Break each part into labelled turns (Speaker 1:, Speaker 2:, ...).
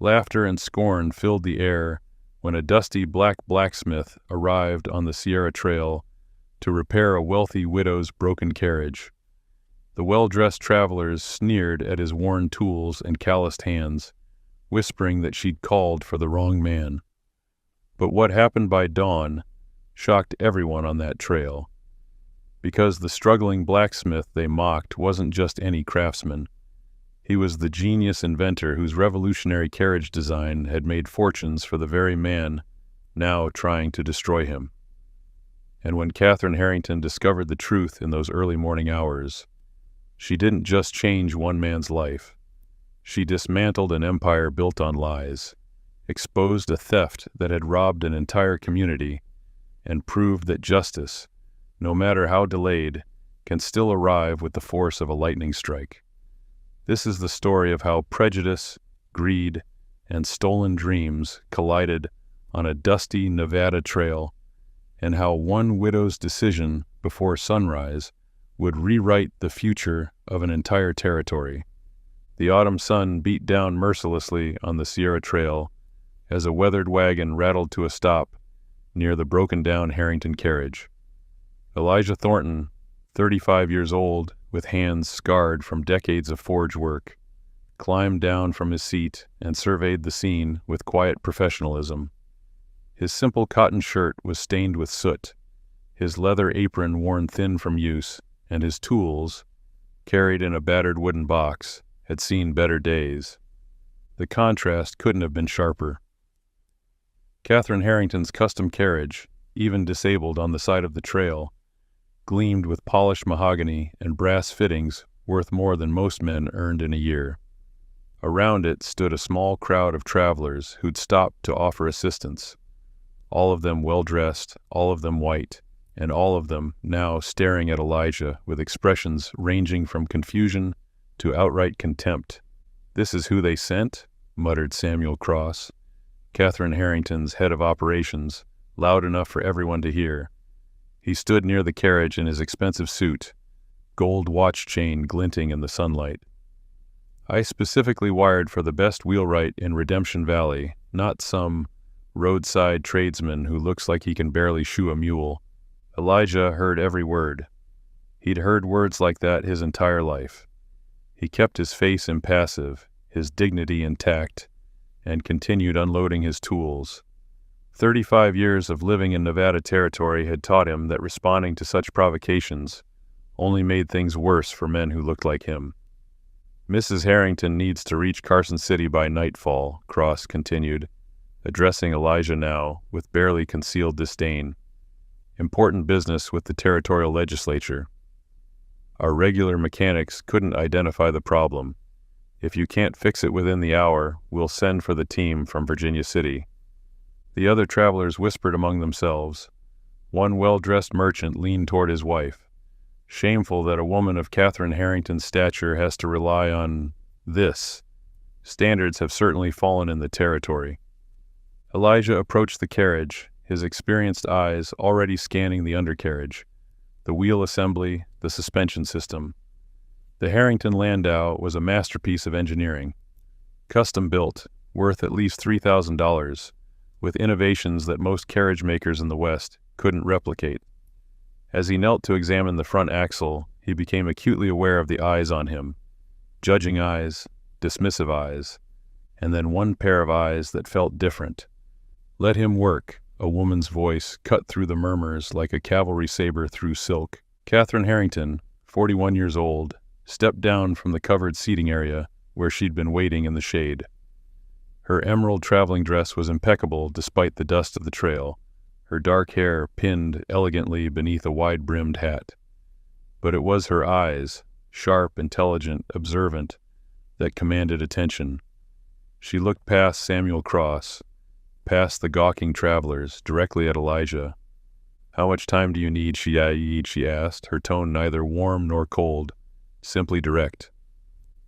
Speaker 1: Laughter and scorn filled the air when a dusty black blacksmith arrived on the Sierra Trail to repair a wealthy widow's broken carriage. The well-dressed travelers sneered at his worn tools and calloused hands, whispering that she'd called for the wrong man. But what happened by dawn shocked everyone on that trail, because the struggling blacksmith they mocked wasn't just any craftsman. He was the genius inventor whose revolutionary carriage design had made fortunes for the very man now trying to destroy him. And when Catherine Harrington discovered the truth in those early morning hours, she didn't just change one man's life. She dismantled an empire built on lies, exposed a theft that had robbed an entire community, and proved that justice, no matter how delayed, can still arrive with the force of a lightning strike. This is the story of how prejudice, greed, and stolen dreams collided on a dusty Nevada trail, and how one widow's decision before sunrise would rewrite the future of an entire territory. The autumn sun beat down mercilessly on the Sierra Trail as a weathered wagon rattled to a stop near the broken-down Harrington carriage. Elijah Thornton, 35 years old, with hands scarred from decades of forge work, climbed down from his seat and surveyed the scene with quiet professionalism. His simple cotton shirt was stained with soot, his leather apron worn thin from use, and his tools, carried in a battered wooden box, had seen better days. The contrast couldn't have been sharper. Catherine Harrington's custom carriage, even disabled on the side of the trail, gleamed with polished mahogany and brass fittings worth more than most men earned in a year. Around it stood a small crowd of travelers who'd stopped to offer assistance, all of them well-dressed, all of them white, and all of them now staring at Elijah with expressions ranging from confusion to outright contempt. "This is who they sent?" muttered Samuel Cross, Catherine Harrington's head of operations, loud enough for everyone to hear. He stood near the carriage in his expensive suit, gold watch chain glinting in the sunlight. "I specifically wired for the best wheelwright in Redemption Valley, not some roadside tradesman who looks like he can barely shoe a mule." Elijah heard every word. He'd heard words like that his entire life. He kept his face impassive, his dignity intact, and continued unloading his tools. 35 years of living in Nevada territory had taught him that responding to such provocations only made things worse for men who looked like him. "Mrs. Harrington needs to reach Carson City by nightfall," Cross continued, addressing Elijah now with barely concealed disdain. "Important business with the territorial legislature. Our regular mechanics couldn't identify the problem. If you can't fix it within the hour, we'll send for the team from Virginia City." The other travelers whispered among themselves. One well-dressed merchant leaned toward his wife. "Shameful that a woman of Catherine Harrington's stature has to rely on this. Standards have certainly fallen in the territory." Elijah approached the carriage, his experienced eyes already scanning the undercarriage, the wheel assembly, the suspension system. The Harrington Landau was a masterpiece of engineering, custom-built, worth at least $3,000, with innovations that most carriage makers in the West couldn't replicate. As he knelt to examine the front axle, he became acutely aware of the eyes on him, judging eyes, dismissive eyes, and then one pair of eyes that felt different. "Let him work," a woman's voice cut through the murmurs like a cavalry saber through silk. Catherine Harrington, 41 years old, stepped down from the covered seating area where she'd been waiting in the shade. Her emerald traveling dress was impeccable despite the dust of the trail, her dark hair pinned elegantly beneath a wide-brimmed hat. But it was her eyes, sharp, intelligent, observant, that commanded attention. She looked past Samuel Cross, past the gawking travelers, directly at Elijah. "How much time do you need?" she asked, her tone neither warm nor cold, simply direct.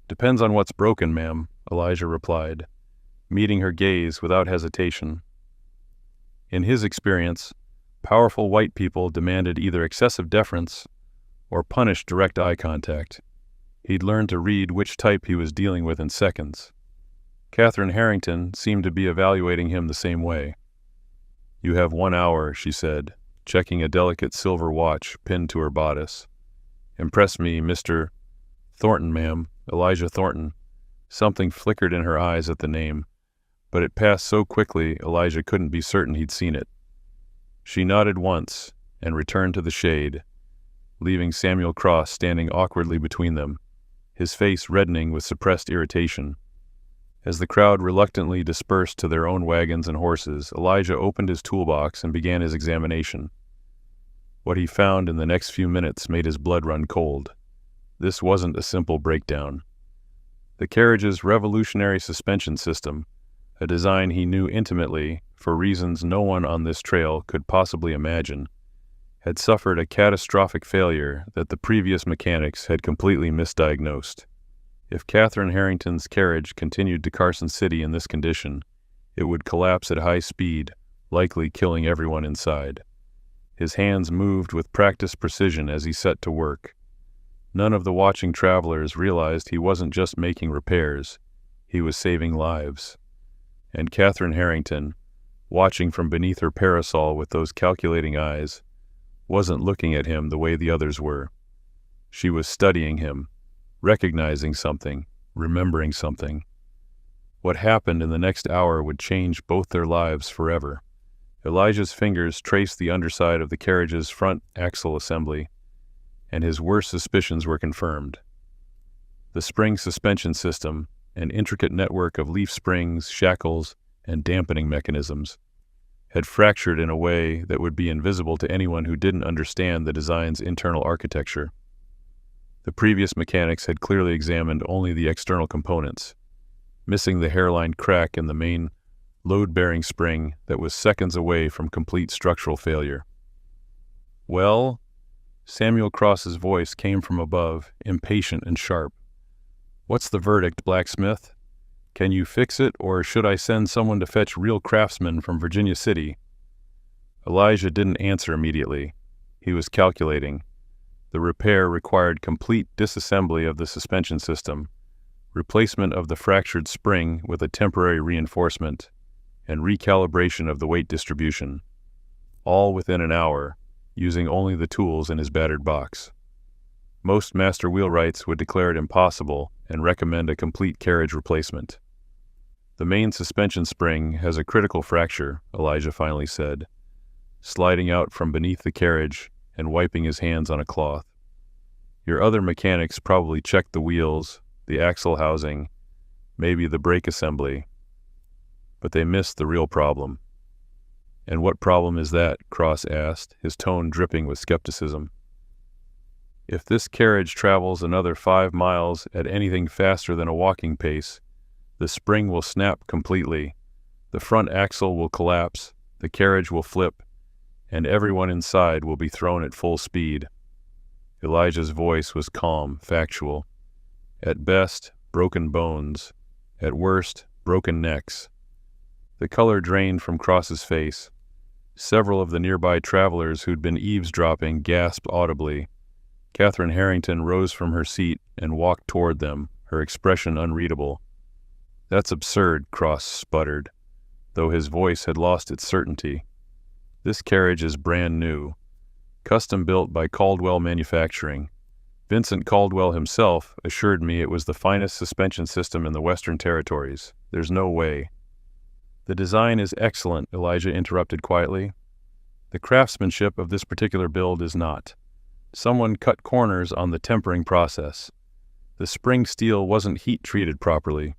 Speaker 1: "Depends on what's broken, ma'am," Elijah replied, meeting her gaze without hesitation. In his experience, powerful white people demanded either excessive deference or punished direct eye contact. He'd learned to read which type he was dealing with in seconds. Catherine Harrington seemed to be evaluating him the same way. "You have 1 hour," she said, checking a delicate silver watch pinned to her bodice. "Impress me, Mr. Thornton, ma'am, Elijah Thornton." Something flickered in her eyes at the name, but it passed so quickly Elijah couldn't be certain he'd seen it. She nodded once and returned to the shade, leaving Samuel Cross standing awkwardly between them, his face reddening with suppressed irritation. As the crowd reluctantly dispersed to their own wagons and horses, Elijah opened his toolbox and began his examination. What he found in the next few minutes made his blood run cold. This wasn't a simple breakdown. The Carriage's revolutionary suspension system, a design he knew intimately for reasons no one on this trail could possibly imagine, had suffered a catastrophic failure that the previous mechanics had completely misdiagnosed. If Catherine Harrington's carriage continued to Carson City in this condition, it would collapse at high speed, likely killing everyone inside. His hands moved with practiced precision as he set to work. None of the watching travelers realized he wasn't just making repairs, he was saving lives. And Catherine Harrington, watching from beneath her parasol with those calculating eyes, wasn't looking at him the way the others were. She was studying him, recognizing something, remembering something. What happened in the next hour would change both their lives forever. Elijah's fingers traced the underside of the carriage's front axle assembly, and his worst suspicions were confirmed. The spring suspension system, an intricate network of leaf springs, shackles, and dampening mechanisms, had fractured in a way that would be invisible to anyone who didn't understand the design's internal architecture. The previous mechanics had clearly examined only the external components, missing the hairline crack in the main load-bearing spring that was seconds away from complete structural failure. "Well?" Samuel Cross's voice came from above, impatient and sharp. "What's the verdict, Blacksmith? Can you fix it, or should I send someone to fetch real craftsmen from Virginia City?" Elijah didn't answer immediately. He was calculating. The repair required complete disassembly of the suspension system, replacement of the fractured spring with a temporary reinforcement, and recalibration of the weight distribution, all within an hour, using only the tools in his battered box. Most master wheelwrights would declare it impossible and recommend a complete carriage replacement. "The main suspension spring has a critical fracture," Elijah finally said, sliding out from beneath the carriage and wiping his hands on a cloth. "Your other mechanics probably checked the wheels, the axle housing, maybe the brake assembly, but they missed the real problem." "And what problem is that?" Cross asked, his tone dripping with skepticism. "If this carriage travels another 5 miles at anything faster than a walking pace, the spring will snap completely, the front axle will collapse, the carriage will flip, and everyone inside will be thrown at full speed." Elijah's voice was calm, factual. "At best, broken bones. At worst, broken necks." The color drained from Cross's face. Several of the nearby travelers who'd been eavesdropping gasped audibly. Catherine Harrington rose from her seat and walked toward them, her expression unreadable. "That's absurd," Cross sputtered, though his voice had lost its certainty. "This carriage is brand new, custom-built by Caldwell Manufacturing. Vincent Caldwell himself assured me it was the finest suspension system in the Western Territories. There's no way." "The design is excellent," Elijah interrupted quietly. "The craftsmanship of this particular build is not. Someone cut corners on the tempering process. The spring steel wasn't heat-treated properly.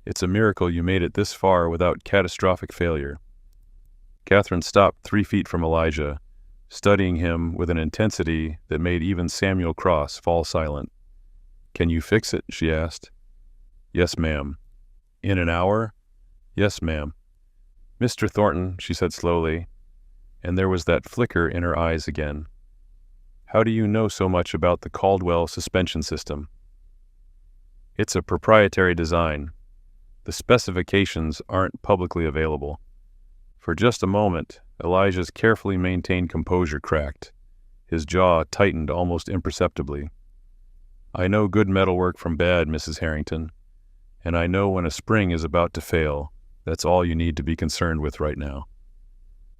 Speaker 1: It's a miracle you made it this far without catastrophic failure." Catherine stopped 3 feet from Elijah, studying him with an intensity that made even Samuel Cross fall silent. "Can you fix it?" she asked. "Yes, ma'am." "In an hour?" "Yes, ma'am." "Mr. Thornton," she said slowly, and there was that flicker in her eyes again. "How do you know so much about the Caldwell suspension system?" "It's a proprietary design. The specifications aren't publicly available." For just a moment, Elijah's carefully maintained composure cracked. His jaw tightened almost imperceptibly. "I know good metalwork from bad, Mrs. Harrington. And I know when a spring is about to fail, that's all you need to be concerned with right now."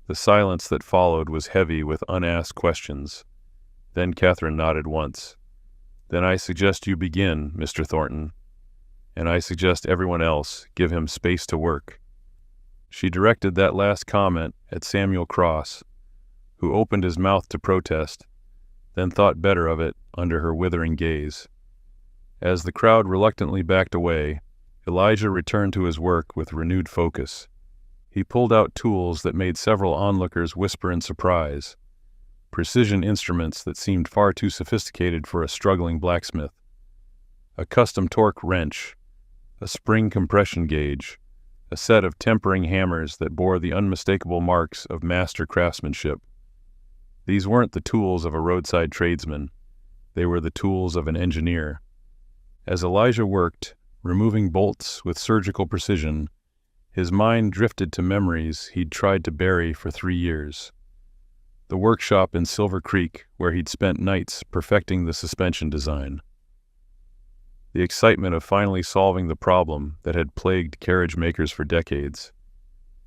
Speaker 1: The silence that followed was heavy with unasked questions. Then Catherine nodded once. "Then I suggest you begin, Mr. Thornton. And I suggest everyone else give him space to work." She directed that last comment at Samuel Cross, who opened his mouth to protest, then thought better of it under her withering gaze. As the crowd reluctantly backed away, Elijah returned to his work with renewed focus. He pulled out tools that made several onlookers whisper in surprise, precision instruments that seemed far too sophisticated for a struggling blacksmith, a custom torque wrench, a spring compression gauge, a set of tempering hammers that bore the unmistakable marks of master craftsmanship. These weren't the tools of a roadside tradesman. They were the tools of an engineer. As Elijah worked, removing bolts with surgical precision, his mind drifted to memories he'd tried to bury for 3 years. The workshop in Silver Creek, where he'd spent nights perfecting the suspension design. The excitement of finally solving the problem that had plagued carriage makers for decades.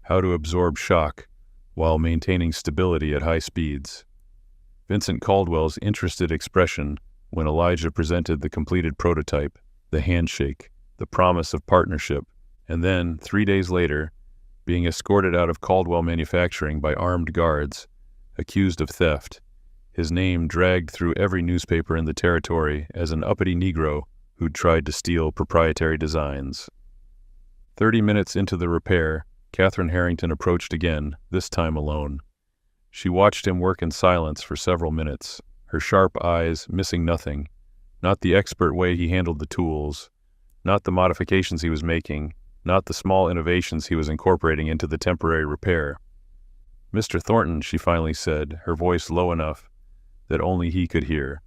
Speaker 1: How to absorb shock while maintaining stability at high speeds. Vincent Caldwell's interested expression when Elijah presented the completed prototype, the handshake, the promise of partnership, and then, 3 days later, being escorted out of Caldwell Manufacturing by armed guards, accused of theft, his name dragged through every newspaper in the territory as an uppity Negro who'd tried to steal proprietary designs. 30 minutes into the repair, Catherine Harrington approached again, this time alone. She watched him work in silence for several minutes, her sharp eyes missing nothing, not the expert way he handled the tools, not the modifications he was making, not the small innovations he was incorporating into the temporary repair. "Mr. Thornton," she finally said, her voice low enough that only he could hear,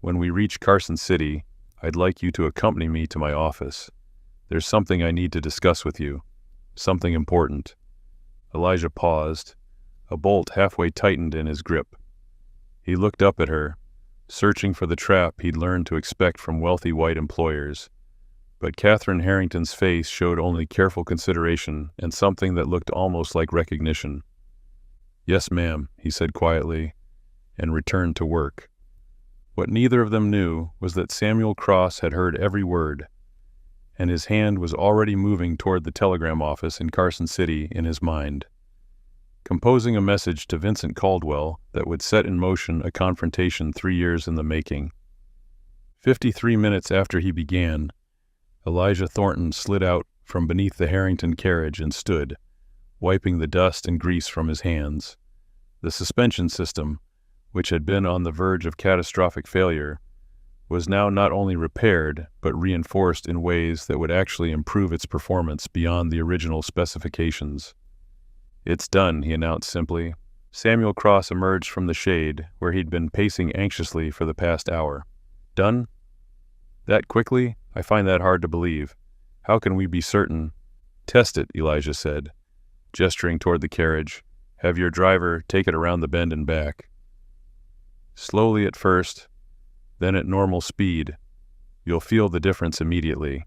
Speaker 1: "when we reach Carson City, I'd like you to accompany me to my office. There's something I need to discuss with you. Something important." Elijah paused. A bolt halfway tightened in his grip. He looked up at her, searching for the trap he'd learned to expect from wealthy white employers. But Catherine Harrington's face showed only careful consideration and something that looked almost like recognition. "Yes, ma'am," he said quietly, and returned to work. What neither of them knew was that Samuel Cross had heard every word, and his hand was already moving toward the telegram office in Carson City in his mind, composing a message to Vincent Caldwell that would set in motion a confrontation 3 years in the making. 53 minutes after he began, Elijah Thornton slid out from beneath the Harrington carriage and stood, wiping the dust and grease from his hands. The suspension system, which had been on the verge of catastrophic failure, was now not only repaired, but reinforced in ways that would actually improve its performance beyond the original specifications. "It's done," he announced simply. Samuel Cross emerged from the shade, where he'd been pacing anxiously for the past hour. "Done? That quickly? I find that hard to believe. How can we be certain?" "Test it," Elijah said, gesturing toward the carriage. "Have your driver take it around the bend and back. Slowly at first, then at normal speed. You'll feel the difference immediately."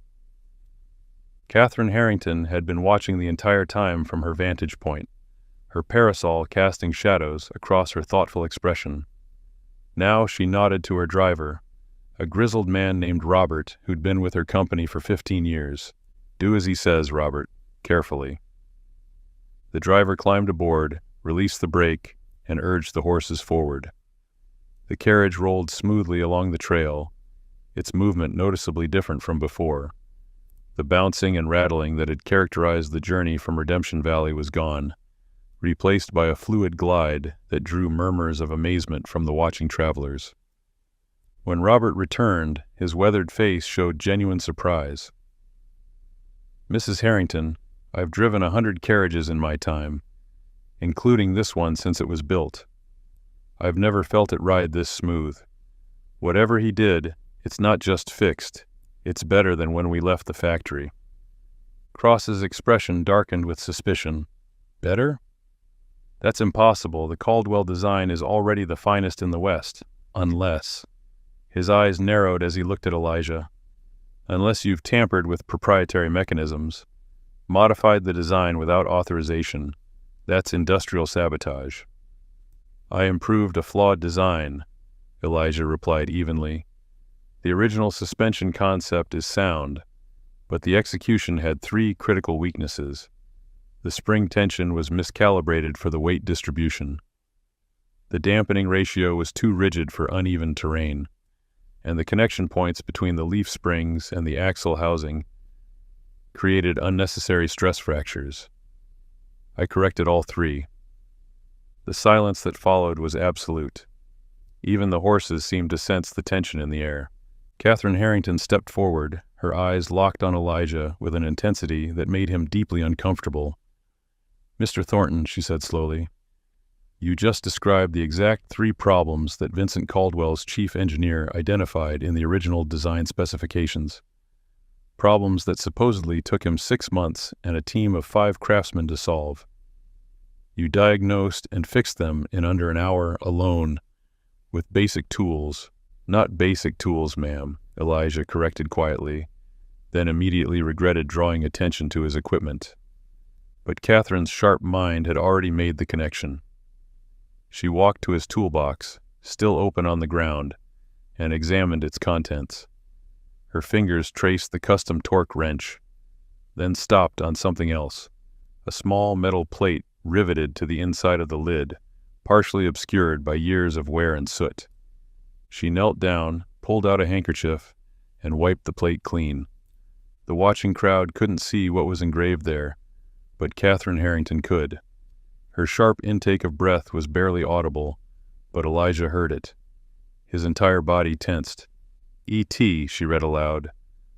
Speaker 1: Catherine Harrington had been watching the entire time from her vantage point, her parasol casting shadows across her thoughtful expression. Now she nodded to her driver, a grizzled man named Robert who'd been with her company for 15 years. "Do as he says, Robert, carefully." The driver climbed aboard, released the brake, and urged the horses forward. The carriage rolled smoothly along the trail, its movement noticeably different from before. The bouncing and rattling that had characterized the journey from Redemption Valley was gone, replaced by a fluid glide that drew murmurs of amazement from the watching travelers. When Robert returned, his weathered face showed genuine surprise. "Mrs. Harrington, I've driven 100 carriages in my time, including this one since it was built. I've never felt it ride this smooth. Whatever he did, it's not just fixed. It's better than when we left the factory." Cross's expression darkened with suspicion. "Better? That's impossible. The Caldwell design is already the finest in the West. Unless..." His eyes narrowed as he looked at Elijah. unless you've tampered with proprietary mechanisms, modified the design without authorization. That's industrial sabotage. I improved a flawed design, Elijah replied evenly. The original suspension concept is sound, but the execution had 3 critical weaknesses. The spring tension was miscalibrated for the weight distribution. The dampening ratio was too rigid for uneven terrain, and the connection points between the leaf springs and the axle housing created unnecessary stress fractures. I corrected all 3. The silence that followed was absolute. Even the horses seemed to sense the tension in the air. Catherine Harrington stepped forward, her eyes locked on Elijah with an intensity that made him deeply uncomfortable. "Mr. Thornton," she said slowly, "you just described the exact 3 problems that Vincent Caldwell's chief engineer identified in the original design specifications. Problems that supposedly took him 6 months and a team of 5 craftsmen to solve. You diagnosed and fixed them in under an hour alone, with basic tools." "Not basic tools, ma'am," Elijah corrected quietly, then immediately regretted drawing attention to his equipment. But Catherine's sharp mind had already made the connection. She walked to his toolbox, still open on the ground, and examined its contents. Her fingers traced the custom torque wrench, then stopped on something else, a small metal plate riveted to the inside of the lid, partially obscured by years of wear and soot. She knelt down, pulled out a handkerchief, and wiped the plate clean. The watching crowd couldn't see what was engraved there, but Catherine Harrington could. Her sharp intake of breath was barely audible, but Elijah heard it. His entire body tensed. "E.T.," she read aloud.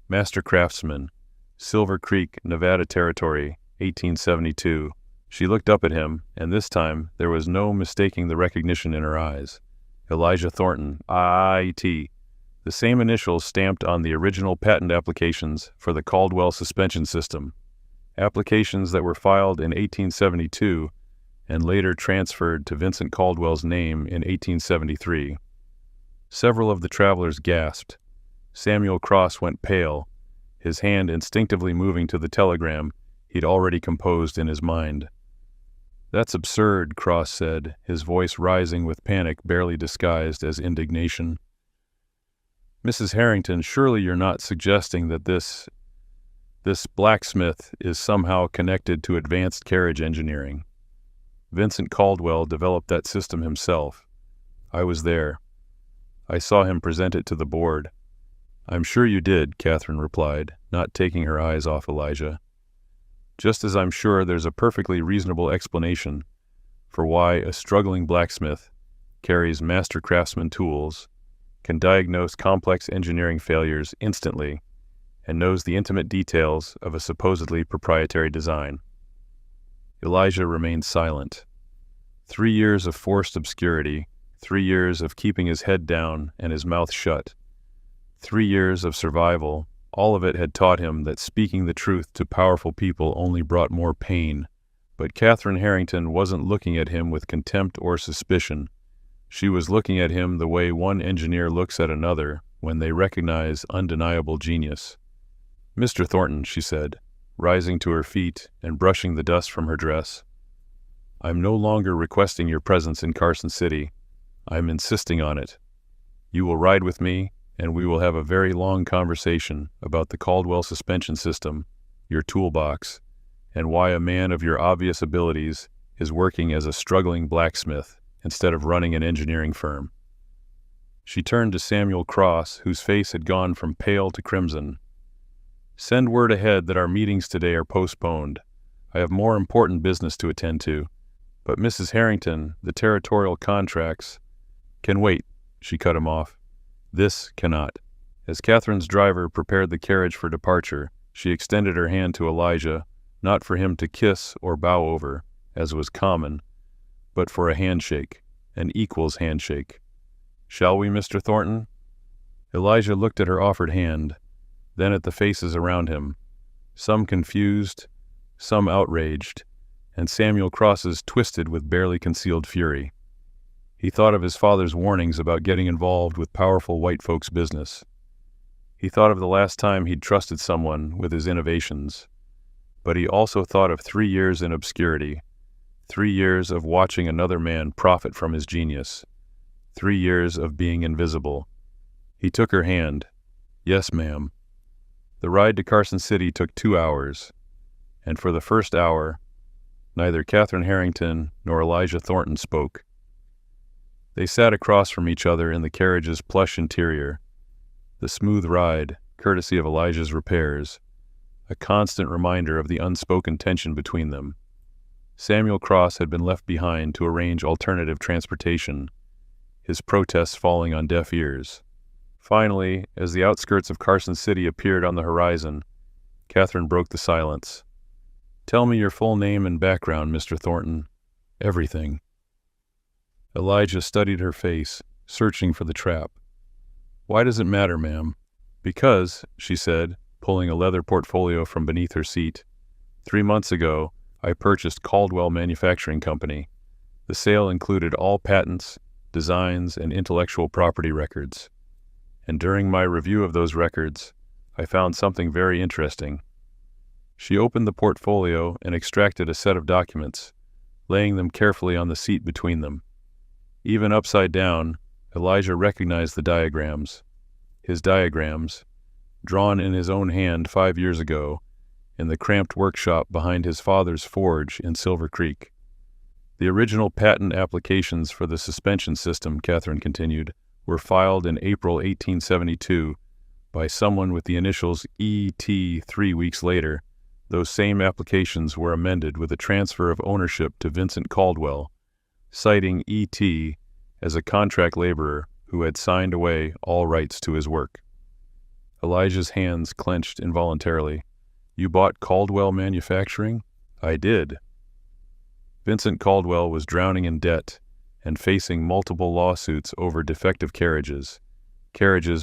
Speaker 1: "Master Craftsman, Silver Creek, Nevada Territory, 1872. She looked up at him, and this time there was no mistaking the recognition in her eyes. Elijah Thornton, I.T., the same initials stamped on the original patent applications for the Caldwell suspension system, applications that were filed in 1872 and later transferred to Vincent Caldwell's name in 1873. Several of the travelers gasped. Samuel Cross went pale, his hand instinctively moving to the telegram he'd already composed in his mind. "That's absurd," Cross said, his voice rising with panic barely disguised as indignation. "Mrs. Harrington, surely you're not suggesting that this Blacksmith is somehow connected to advanced carriage engineering? Vincent Caldwell developed that system himself. I was there. I saw him present it to the board." "I'm sure you did," Catherine replied, not taking her eyes off Elijah. "Just as I'm sure there's a perfectly reasonable explanation for why a struggling blacksmith carries master craftsman tools, can diagnose complex engineering failures instantly, and knows the intimate details of a supposedly proprietary design." Elijah remained silent. 3 years of forced obscurity, 3 years of keeping his head down and his mouth shut, 3 years of survival. All of it had taught him that speaking the truth to powerful people only brought more pain. But Catherine Harrington wasn't looking at him with contempt or suspicion. She was looking at him the way one engineer looks at another when they recognize undeniable genius. "Mr. Thornton," she said, rising to her feet and brushing the dust from her dress, "I'm no longer requesting your presence in Carson City. I'm insisting on it. You will ride with me, and we will have a very long conversation about the Caldwell suspension system, your toolbox, and why a man of your obvious abilities is working as a struggling blacksmith instead of running an engineering firm." She turned to Samuel Cross, whose face had gone from pale to crimson. "Send word ahead that our meetings today are postponed. I have more important business to attend to. But Mrs. Harrington, the territorial contracts—" "Can wait," she cut him off. "This cannot." As Catherine's driver prepared the carriage for departure, she extended her hand to Elijah, not for him to kiss or bow over, as was common, but for a handshake, an equal's handshake. "Shall we, Mr. Thornton?" Elijah looked at her offered hand, then at the faces around him, some confused, some outraged, and Samuel Cross's twisted with barely concealed fury. He thought of his father's warnings about getting involved with powerful white folks' business. He thought of the last time he'd trusted someone with his innovations. But he also thought of 3 years in obscurity, 3 years of watching another man profit from his genius, 3 years of being invisible. He took her hand. "Yes, ma'am." The ride to Carson City took 2 hours, and for the first hour, neither Catherine Harrington nor Elijah Thornton spoke. They sat across from each other in the carriage's plush interior, the smooth ride, courtesy of Elijah's repairs, a constant reminder of the unspoken tension between them. Samuel Cross had been left behind to arrange alternative transportation, his protests falling on deaf ears. Finally, as the outskirts of Carson City appeared on the horizon, Catherine broke the silence. "Tell me your full name and background, Mr. Thornton. Everything." Elijah studied her face, searching for the trap. "Why does it matter, ma'am?" "Because," she said, pulling a leather portfolio from beneath her seat, "3 months ago, I purchased Caldwell Manufacturing Company. The sale included all patents, designs, and intellectual property records. And during my review of those records, I found something very interesting." She opened the portfolio and extracted a set of documents, laying them carefully on the seat between them. Even upside down, Elijah recognized the diagrams. His diagrams, drawn in his own hand 5 years ago, in the cramped workshop behind his father's forge in Silver Creek. "The original patent applications for the suspension system," Catherine continued, "were filed in April 1872 by someone with the initials E.T. 3 weeks later. Those same applications were amended with a transfer of ownership to Vincent Caldwell, citing E.T. as a contract laborer who had signed away all rights to his work." Elijah's hands clenched involuntarily. "You bought Caldwell Manufacturing?" "I did." Vincent Caldwell was drowning in debt and facing multiple lawsuits over defective carriages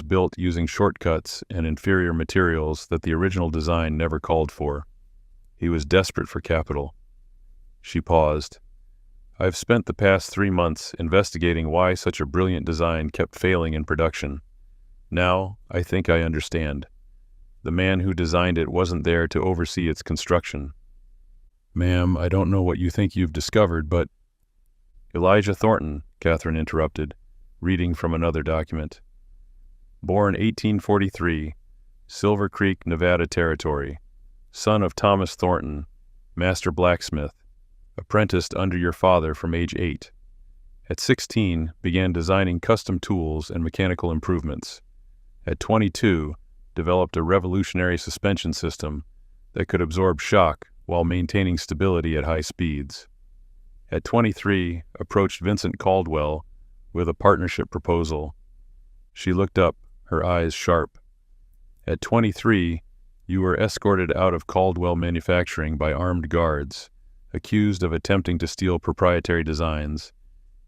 Speaker 1: built using shortcuts and inferior materials that the original design never called for. He was desperate for capital. She paused. "I've spent the past 3 months investigating why such a brilliant design kept failing in production. Now, I think I understand. The man who designed it wasn't there to oversee its construction." "Ma'am, I don't know what you think you've discovered, but—" "Elijah Thornton," Catherine interrupted, reading from another document. "Born 1843, Silver Creek, Nevada Territory. Son of Thomas Thornton, master blacksmith. Apprenticed under your father from age 8. At 16, began designing custom tools and mechanical improvements. At 22, developed a revolutionary suspension system that could absorb shock while maintaining stability at high speeds. At 23, approached Vincent Caldwell with a partnership proposal." She looked up, her eyes sharp. "At 23, you were escorted out of Caldwell Manufacturing by armed guards, accused of attempting to steal proprietary designs,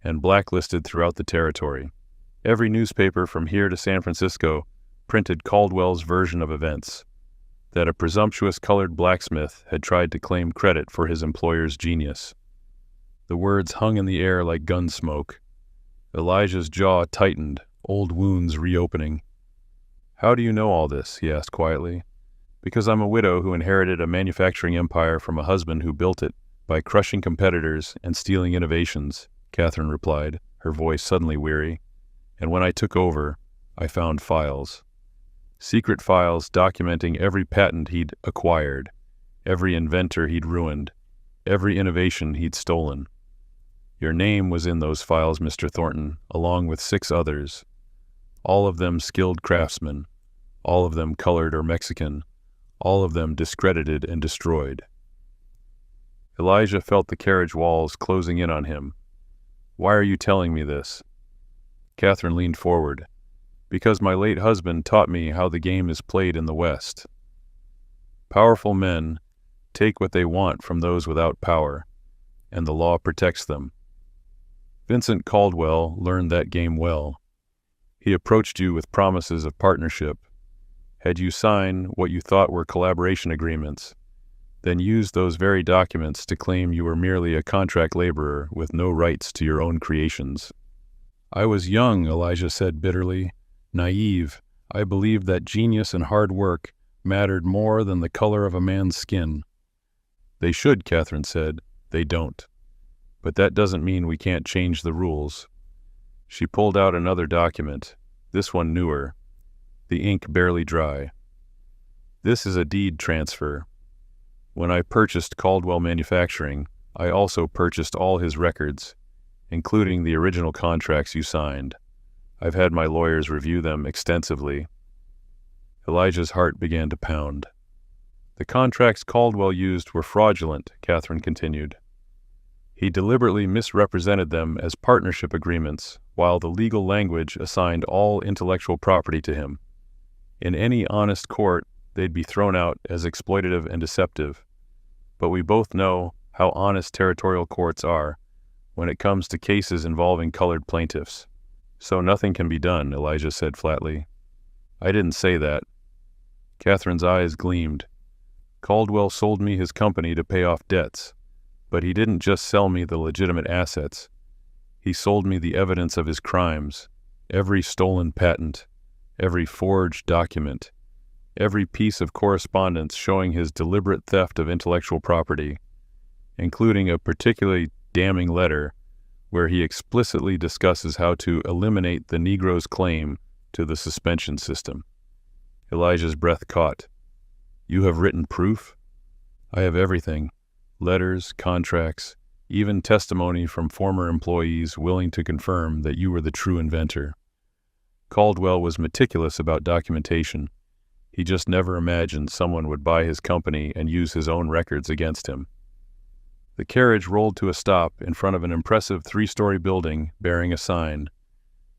Speaker 1: and blacklisted throughout the territory. Every newspaper from here to San Francisco printed Caldwell's version of events, that a presumptuous colored blacksmith had tried to claim credit for his employer's genius." The words hung in the air like gun smoke. Elijah's jaw tightened, old wounds reopening. "How do you know all this?" he asked quietly. "Because I'm a widow who inherited a manufacturing empire from a husband who built it by crushing competitors and stealing innovations," Catherine replied, her voice suddenly weary. "And when I took over, I found files. Secret files documenting every patent he'd acquired, every inventor he'd ruined, every innovation he'd stolen. Your name was in those files, Mr. Thornton, along with 6 others. All of them skilled craftsmen, all of them colored or Mexican, all of them discredited and destroyed." Elijah felt the carriage walls closing in on him. "Why are you telling me this?" Catherine leaned forward. "Because my late husband taught me how the game is played in the West. Powerful men take what they want from those without power, and the law protects them. Vincent Caldwell learned that game well. He approached you with promises of partnership, had you sign what you thought were collaboration agreements, then used those very documents to claim you were merely a contract laborer with no rights to your own creations." "I was young," Elijah said bitterly, "naive. I believed that genius and hard work mattered more than the color of a man's skin. They should, Catherine said. They don't. But that doesn't mean we can't change the rules. She pulled out another document, this one newer, the ink barely dry. This is a deed transfer. When I purchased Caldwell Manufacturing, I also purchased all his records, including the original contracts you signed. I've had my lawyers review them extensively. Elijah's heart began to pound. The contracts Caldwell used were fraudulent, Catherine continued. He deliberately misrepresented them as partnership agreements, while the legal language assigned all intellectual property to him. In any honest court, they'd be thrown out as exploitative and deceptive. But we both know how honest territorial courts are when it comes to cases involving colored plaintiffs. So nothing can be done, Elijah said flatly. I didn't say that. Catherine's eyes gleamed. Caldwell sold me his company to pay off debts, but he didn't just sell me the legitimate assets. He sold me the evidence of his crimes, every stolen patent, every forged document, every piece of correspondence showing his deliberate theft of intellectual property, including a particularly damning letter where he explicitly discusses how to eliminate the Negro's claim to the suspension system. Elijah's breath caught. You have written proof? I have everything. Letters, contracts, even testimony from former employees willing to confirm that you were the true inventor. Caldwell was meticulous about documentation. He just never imagined someone would buy his company and use his own records against him. The carriage rolled to a stop in front of an impressive 3-story building bearing a sign,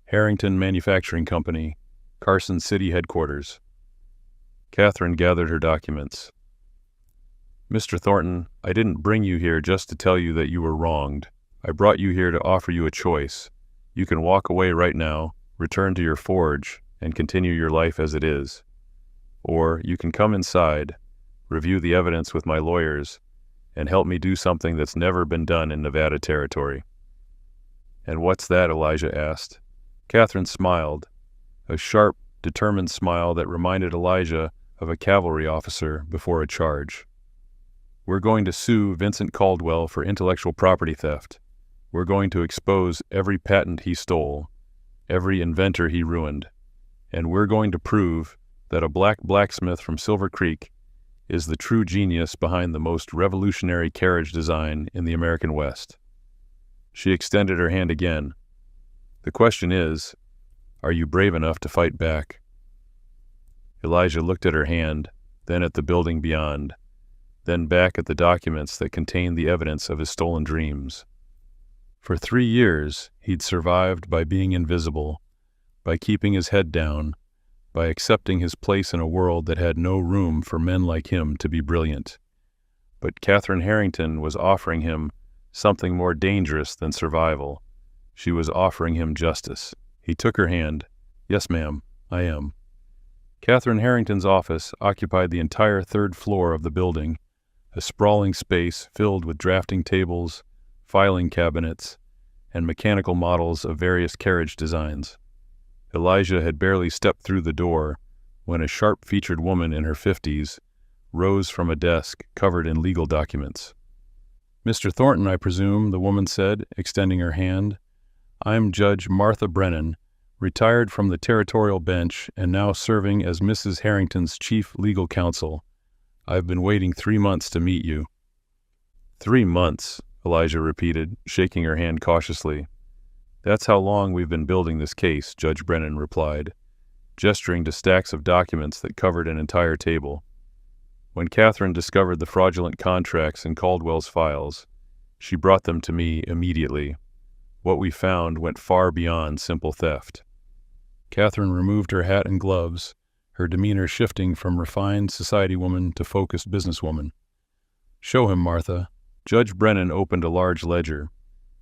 Speaker 1: Harrington Manufacturing Company, Carson City Headquarters. Catherine gathered her documents. Mr. Thornton, I didn't bring you here just to tell you that you were wronged. I brought you here to offer you a choice. You can walk away right now, return to your forge, and continue your life as it is. Or you can come inside, review the evidence with my lawyers, and help me do something that's never been done in Nevada territory. And what's that? Elijah asked. Catherine smiled, a sharp, determined smile that reminded Elijah of a cavalry officer before a charge. We're going to sue Vincent Caldwell for intellectual property theft. We're going to expose every patent he stole, every inventor he ruined, and we're going to prove that a black blacksmith from Silver Creek is the true genius behind the most revolutionary carriage design in the American West. She extended her hand again. The question is, are you brave enough to fight back? Elijah looked at her hand, then at the building beyond, then back at the documents that contained the evidence of his stolen dreams. For 3 years, he'd survived by being invisible, by keeping his head down, by accepting his place in a world that had no room for men like him to be brilliant. But Catherine Harrington was offering him something more dangerous than survival. She was offering him justice. He took her hand. Yes, ma'am, I am. Catherine Harrington's office occupied the entire 3rd floor of the building, a sprawling space filled with drafting tables, filing cabinets, and mechanical models of various carriage designs. Elijah had barely stepped through the door when a sharp-featured woman in her 50s rose from a desk covered in legal documents. Mr. Thornton, I presume, the woman said, extending her hand. I'm Judge Martha Brennan, retired from the territorial bench and now serving as Mrs. Harrington's chief legal counsel. I've been waiting 3 months to meet you. 3 months, Elijah repeated, shaking her hand cautiously. That's how long we've been building this case, Judge Brennan replied, gesturing to stacks of documents that covered an entire table. When Catherine discovered the fraudulent contracts in Caldwell's files, she brought them to me immediately. What we found went far beyond simple theft. Catherine removed her hat and gloves, her demeanor shifting from refined society woman to focused businesswoman. Show him, Martha. Judge Brennan opened a large ledger.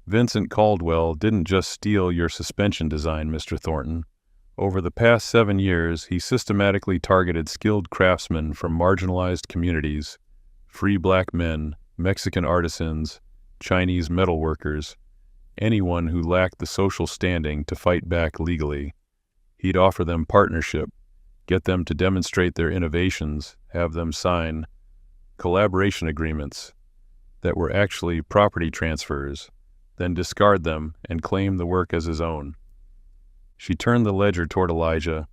Speaker 1: Vincent Caldwell didn't just steal your suspension design, Mr. Thornton. Over the past 7 years, he systematically targeted skilled craftsmen from marginalized communities, free black men, Mexican artisans, Chinese metal workers, anyone who lacked the social standing to fight back legally. He'd offer them partnership, get them to demonstrate their innovations, have them sign collaboration agreements that were actually property transfers, then discard them and claim the work as his own. She turned the ledger toward Elijah.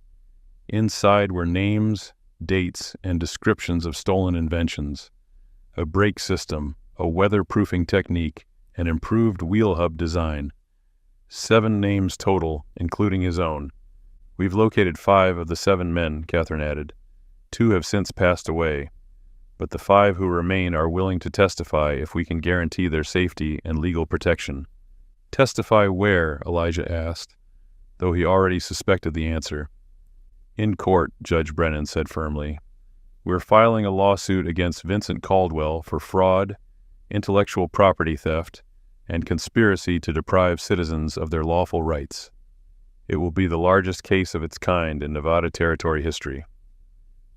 Speaker 1: Inside were names, dates, and descriptions of stolen inventions, a brake system, a weatherproofing technique, an improved wheel hub design. 7 names total, including his own. We've located 5 of the 7 men, Catherine added. 2 have since passed away, but the 5 who remain are willing to testify if we can guarantee their safety and legal protection. Testify where? Elijah asked, though he already suspected the answer. In court, Judge Brennan said firmly. We're filing a lawsuit against Vincent Caldwell for fraud, intellectual property theft, and conspiracy to deprive citizens of their lawful rights. It will be the largest case of its kind in Nevada Territory history.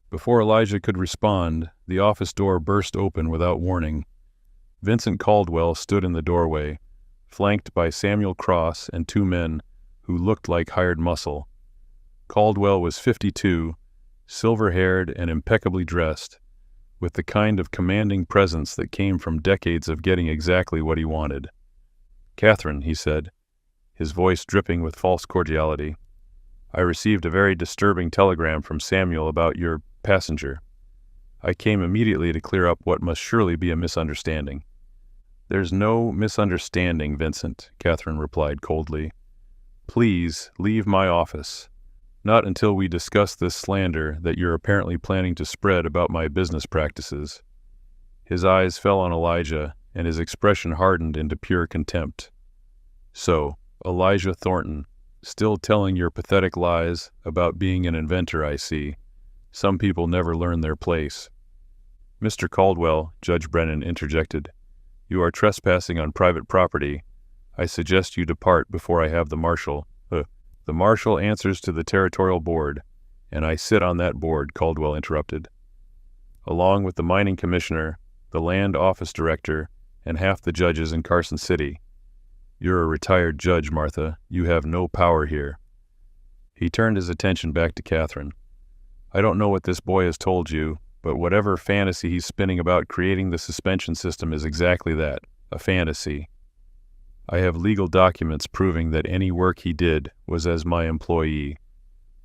Speaker 1: Before Elijah could respond, the office door burst open without warning. Vincent Caldwell stood in the doorway, flanked by Samuel Cross and 2 men who looked like hired muscle. Caldwell was 52, silver-haired and impeccably dressed, with the kind of commanding presence that came from decades of getting exactly what he wanted. "Catherine," he said, his voice dripping with false cordiality, "I received a very disturbing telegram from Samuel about your passenger. I came immediately to clear up what must surely be a misunderstanding." "There's no misunderstanding, Vincent," Catherine replied coldly. "Please leave my office. Not until we discuss this slander that you're apparently planning to spread about my business practices." His eyes fell on Elijah, and his expression hardened into pure contempt. "So, Elijah Thornton, still telling your pathetic lies about being an inventor, I see. Some people never learn their place." "Mr. Caldwell," Judge Brennan interjected, "you are trespassing on private property. I suggest you depart before I have the marshal." "The marshal answers to the territorial board, and I sit on that board," Caldwell interrupted, "along with the mining commissioner, the land office director, and half the judges in Carson City. You're a retired judge, Martha. You have no power here." He turned his attention back to Catherine. "I don't know what this boy has told you, but whatever fantasy he's spinning about creating the suspension system is exactly that, a fantasy. I have legal documents proving that any work he did was as my employee,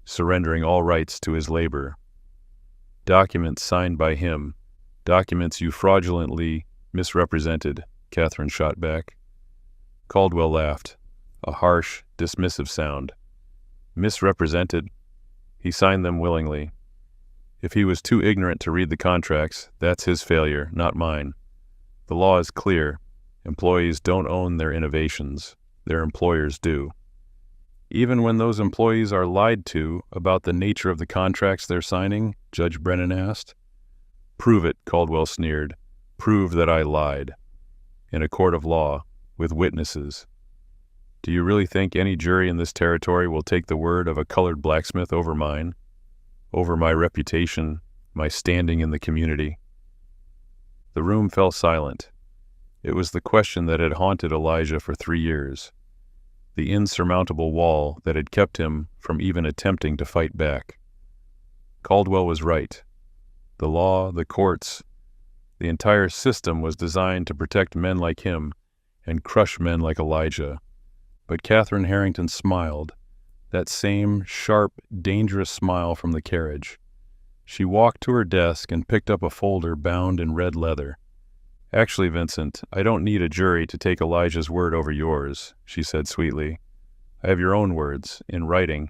Speaker 1: surrendering all rights to his labor. Documents signed by him, documents you fraudulently misrepresented," Catherine shot back. Caldwell laughed, a harsh, dismissive sound. "Misrepresented? He signed them willingly. If he was too ignorant to read the contracts, that's his failure, not mine. The law is clear. Employees don't own their innovations. Their employers do." "Even when those employees are lied to about the nature of the contracts they're signing?" Judge Brennan asked. "Prove it," Caldwell sneered. "Prove that I lied. In a court of law, with witnesses. Do you really think any jury in this territory will take the word of a colored blacksmith over mine? Over my reputation, my standing in the community?" The room fell silent. It was the question that had haunted Elijah for 3 years, the insurmountable wall that had kept him from even attempting to fight back. Caldwell was right. The law, the courts, the entire system was designed to protect men like him and crush men like Elijah. But Catherine Harrington smiled, that same sharp, dangerous smile from the carriage. She walked to her desk and picked up a folder bound in red leather. "Actually, Vincent, I don't need a jury to take Elijah's word over yours," she said sweetly. "I have your own words, in writing."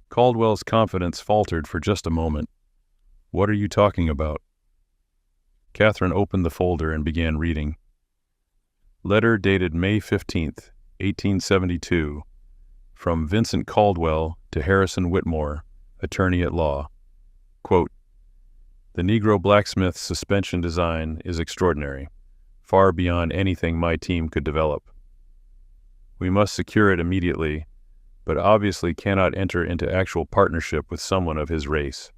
Speaker 1: Caldwell's confidence faltered for just a moment. "What are you talking about?" Catherine opened the folder and began reading. Letter dated May 15th, 1872, from Vincent Caldwell to Harrison Whitmore, attorney at law. Quote, "The Negro blacksmith suspension design is extraordinary, far beyond anything my team could develop. We must secure it immediately, but obviously cannot enter into actual partnership with someone of his race.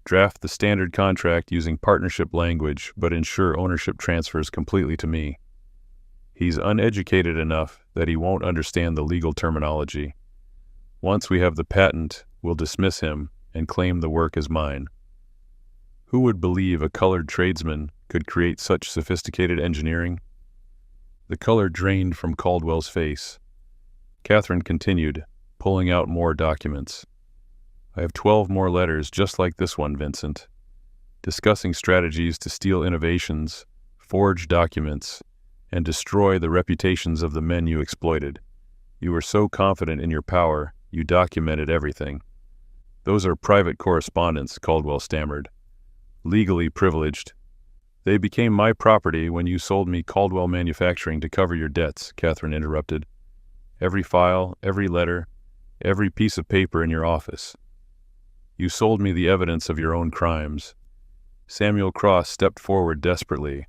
Speaker 1: Draft the standard contract using partnership language, but ensure ownership transfers completely to me. He's uneducated enough that he won't understand the legal terminology. Once we have the patent, we'll dismiss him and claim the work as mine. Who would believe a colored tradesman could create such sophisticated engineering? The color drained from Caldwell's face. Catherine continued, pulling out more documents. I have 12 more letters just like this one, Vincent, discussing strategies to steal innovations, forge documents, and destroy the reputations of the men you exploited. You were so confident in your power, you documented everything. Those are private correspondence, Caldwell stammered. Legally privileged. They became my property when you sold me Caldwell Manufacturing to cover your debts, Catherine interrupted. Every file, every letter, every piece of paper in your office. You sold me the evidence of your own crimes. Samuel Cross stepped forward desperately.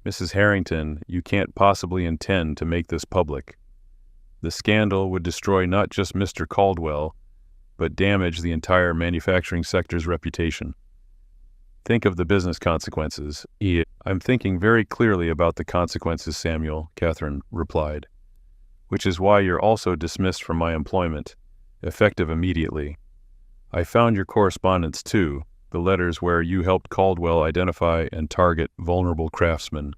Speaker 1: Mrs. Harrington, you can't possibly intend to make this public. The scandal would destroy not just Mr. Caldwell, but damage the entire manufacturing sector's reputation. Think of the business consequences. I'm thinking very clearly about the consequences, Samuel, Catherine replied. Which is why you're also dismissed from my employment, effective immediately. I found your correspondence too, the letters where you helped Caldwell identify and target vulnerable craftsmen.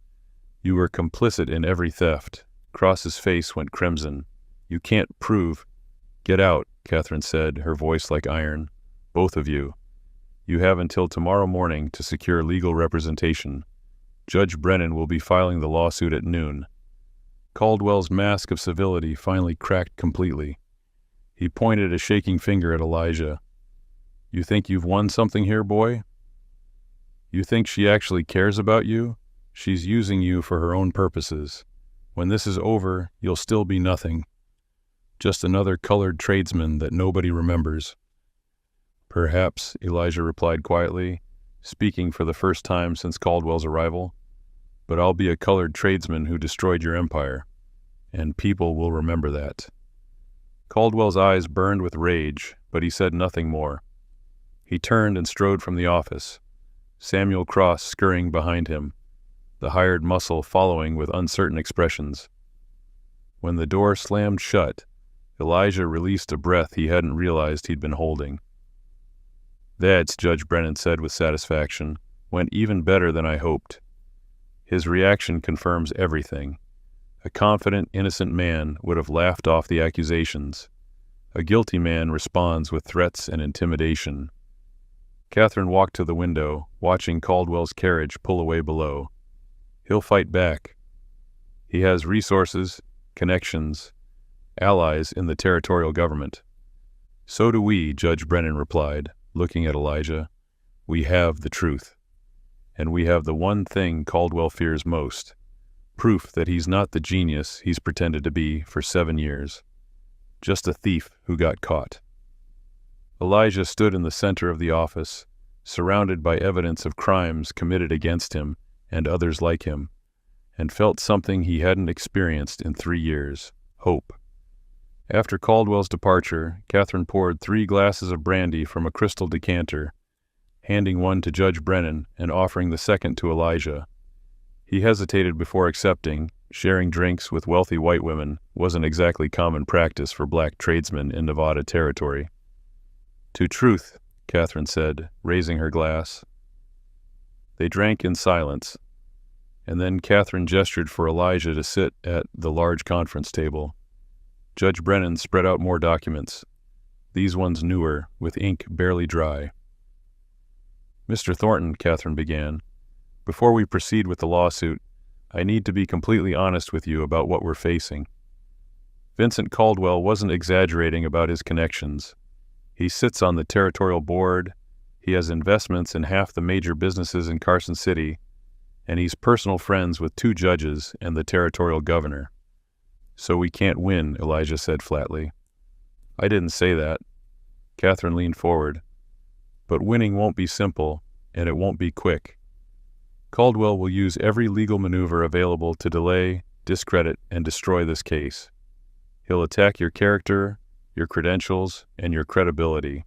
Speaker 1: You were complicit in every theft. Cross's face went crimson. You can't prove. Get out, Catherine said, her voice like iron. Both of you. You have until tomorrow morning to secure legal representation. Judge Brennan will be filing the lawsuit at noon. Caldwell's mask of civility finally cracked completely. He pointed a shaking finger at Elijah. You think you've won something here, boy? You think she actually cares about you? She's using you for her own purposes. When this is over, you'll still be nothing. Just another colored tradesman that nobody remembers. Perhaps, Elijah replied quietly, speaking for the first time since Caldwell's arrival. But I'll be a colored tradesman who destroyed your empire, and people will remember that. Caldwell's eyes burned with rage, but he said nothing more. He turned and strode from the office, Samuel Cross scurrying behind him, the hired muscle following with uncertain expressions. When the door slammed shut, Elijah released a breath he hadn't realized he'd been holding. That's, Judge Brennan said with satisfaction, went even better than I hoped. His reaction confirms everything. A confident, innocent man would have laughed off the accusations. A guilty man responds with threats and intimidation. Catherine walked to the window, watching Caldwell's carriage pull away below. He'll fight back. He has resources, connections, allies in the territorial government. So do we, Judge Brennan replied, looking at Elijah. We have the truth. And we have the one thing Caldwell fears most, proof that he's not the genius he's pretended to be for 7 years. Just a thief who got caught. Elijah stood in the center of the office, surrounded by evidence of crimes committed against him and others like him, and felt something he hadn't experienced in 3 years, hope. After Caldwell's departure, Catherine poured 3 glasses of brandy from a crystal decanter, handing one to Judge Brennan and offering the second to Elijah. He hesitated before accepting. Sharing drinks with wealthy white women wasn't exactly common practice for black tradesmen in Nevada territory. To truth, Catherine said, raising her glass. They drank in silence, and then Catherine gestured for Elijah to sit at the large conference table. Judge Brennan spread out more documents, these ones newer, with ink barely dry. Mr. Thornton, Catherine began, before we proceed with the lawsuit, I need to be completely honest with you about what we're facing. Vincent Caldwell wasn't exaggerating about his connections. He sits on the territorial board, he has investments in half the major businesses in Carson City, and he's personal friends with 2 judges and the territorial governor. So we can't win, Elijah said flatly. I didn't say that. Catherine leaned forward. But winning won't be simple, and it won't be quick. Caldwell will use every legal maneuver available to delay, discredit, and destroy this case. He'll attack your character, your credentials, and your credibility.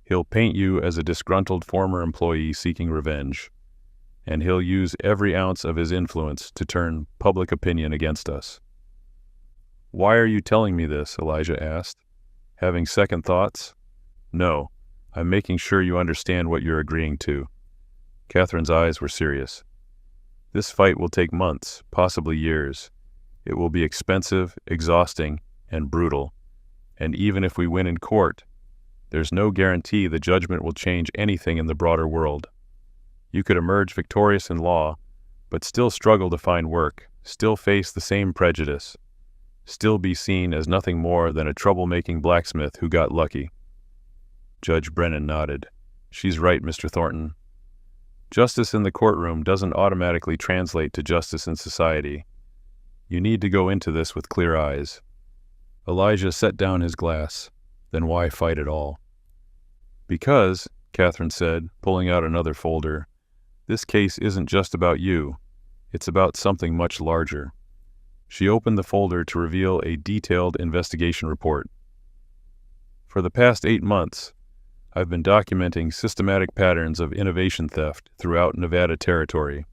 Speaker 1: He'll paint you as a disgruntled former employee seeking revenge. And he'll use every ounce of his influence to turn public opinion against us. Why are you telling me this? Elijah asked. Having second thoughts? No. I'm making sure you understand what you're agreeing to." Catherine's eyes were serious. "This fight will take months, possibly years. It will be expensive, exhausting, and brutal. And even if we win in court, there's no guarantee the judgment will change anything in the broader world. You could emerge victorious in law, but still struggle to find work, still face the same prejudice, still be seen as nothing more than a troublemaking blacksmith who got lucky." Judge Brennan nodded. "She's right, Mr. Thornton. Justice in the courtroom doesn't automatically translate to justice in society. You need to go into this with clear eyes." Elijah set down his glass. "Then why fight at all?" "Because," Catherine said, pulling out another folder, "this case isn't just about you. It's about something much larger." She opened the folder to reveal a detailed investigation report. "For the past 8 months, I've been documenting systematic patterns of innovation theft throughout Nevada territory.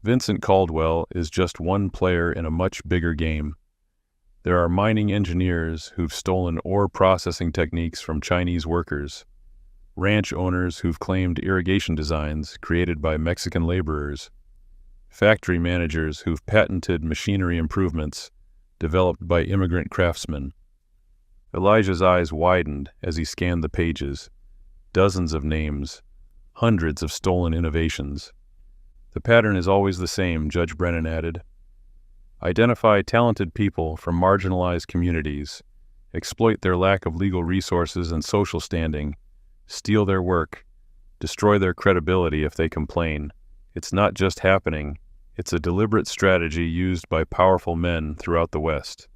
Speaker 1: Vincent Caldwell is just one player in a much bigger game. There are mining engineers who've stolen ore processing techniques from Chinese workers, ranch owners who've claimed irrigation designs created by Mexican laborers, factory managers who've patented machinery improvements developed by immigrant craftsmen." Elijah's eyes widened as he scanned the pages. Dozens of names, hundreds of stolen innovations. "The pattern is always the same," Judge Brennan added. "Identify talented people from marginalized communities, exploit their lack of legal resources and social standing, steal their work, destroy their credibility if they complain. It's not just happening, it's a deliberate strategy used by powerful men throughout the West.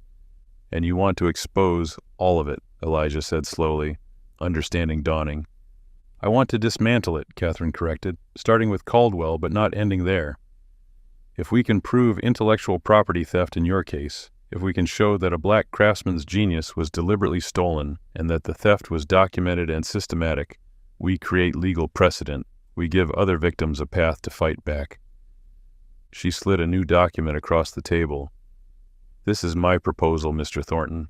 Speaker 1: And you want to expose all of it," Elijah said slowly, understanding dawning. "I want to dismantle it," Catherine corrected, "starting with Caldwell but not ending there. If we can prove intellectual property theft in your case, if we can show that a black craftsman's genius was deliberately stolen and that the theft was documented and systematic, we create legal precedent. We give other victims a path to fight back." She slid a new document across the table. "This is my proposal, Mr. Thornton.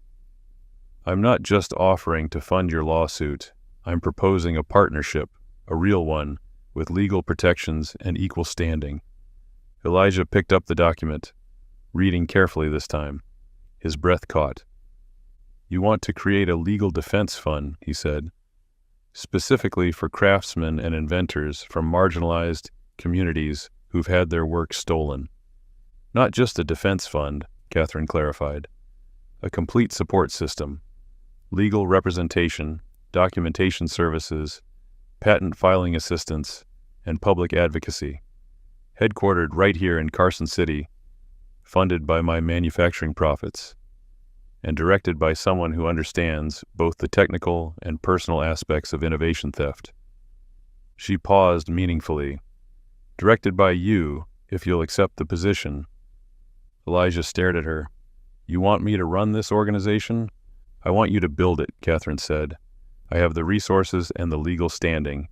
Speaker 1: I'm not just offering to fund your lawsuit. I'm proposing a partnership, a real one, with legal protections and equal standing." Elijah picked up the document, reading carefully this time. His breath caught. "You want to create a legal defense fund," he said, "specifically for craftsmen and inventors from marginalized communities who've had their work stolen." "Not just a defense fund," Catherine clarified. "A complete support system. Legal representation, documentation services, patent filing assistance, and public advocacy. Headquartered right here in Carson City, funded by my manufacturing profits, and directed by someone who understands both the technical and personal aspects of innovation theft." She paused meaningfully. "Directed by you, if you'll accept the position." Elijah stared at her. "You want me to run this organization?" "I want you to build it," Catherine said. "I have the resources and the legal standing.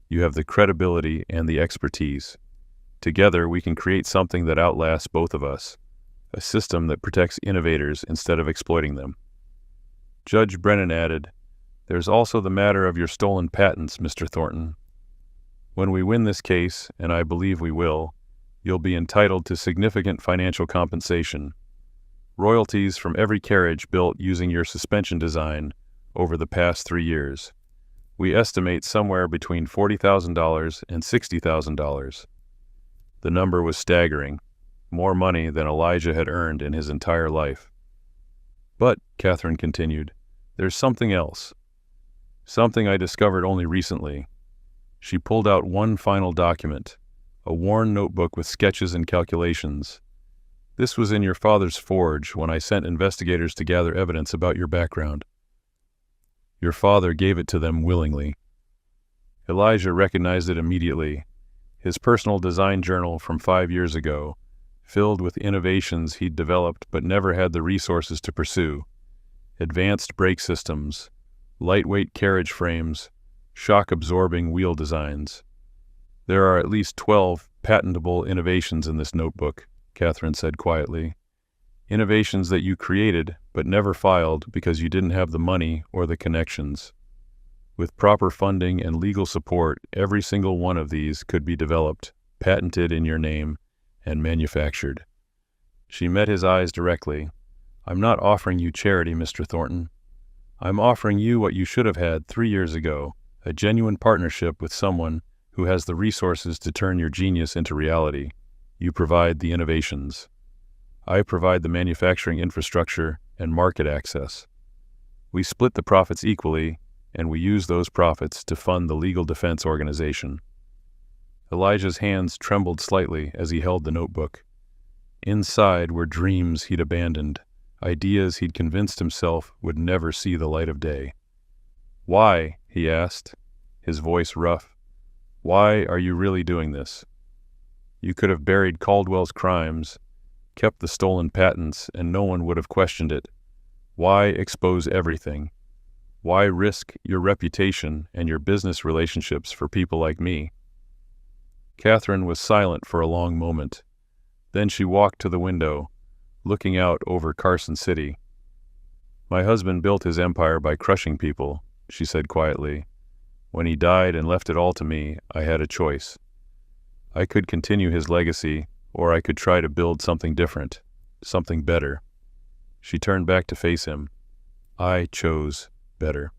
Speaker 1: You have the credibility and the expertise. Together, we can create something that outlasts both of us, a system that protects innovators instead of exploiting them." Judge Brennan added, "There's also the matter of your stolen patents, Mr. Thornton. When we win this case, and I believe we will, you'll be entitled to significant financial compensation. Royalties from every carriage built using your suspension design over the past 3 years. We estimate somewhere between $40,000 and $60,000. The number was staggering, more money than Elijah had earned in his entire life. "But," Catherine continued, "there's something else. Something I discovered only recently." She pulled out one final document, a worn notebook with sketches and calculations. "This was in your father's forge when I sent investigators to gather evidence about your background. Your father gave it to them willingly." Elijah recognized it immediately. His personal design journal from 5 years ago, filled with innovations he'd developed but never had the resources to pursue. Advanced brake systems, lightweight carriage frames, shock-absorbing wheel designs. "There are at least 12 patentable innovations in this notebook," Catherine said quietly. "Innovations that you created but never filed because you didn't have the money or the connections." With proper funding and legal support, every single one of these could be developed, patented in your name, and manufactured. She met his eyes directly. I'm not offering you charity, Mr. Thornton. I'm offering you what you should have had 3 years ago, a genuine partnership with someone who has the resources to turn your genius into reality. You provide the innovations. I provide the manufacturing infrastructure and market access. We split the profits equally, and we use those profits to fund the legal defense organization. Elijah's hands trembled slightly as he held the notebook. Inside were dreams he'd abandoned, ideas he'd convinced himself would never see the light of day. Why, he asked, his voice rough, why are you really doing this? You could have buried Caldwell's crimes, kept the stolen patents, and no one would have questioned it. Why expose everything? Why risk your reputation and your business relationships for people like me? Catherine was silent for a long moment. Then she walked to the window, looking out over Carson City. My husband built his empire by crushing people, she said quietly. When he died and left it all to me, I had a choice. I could continue his legacy, or I could try to build something different, something better. She turned back to face him. I chose better.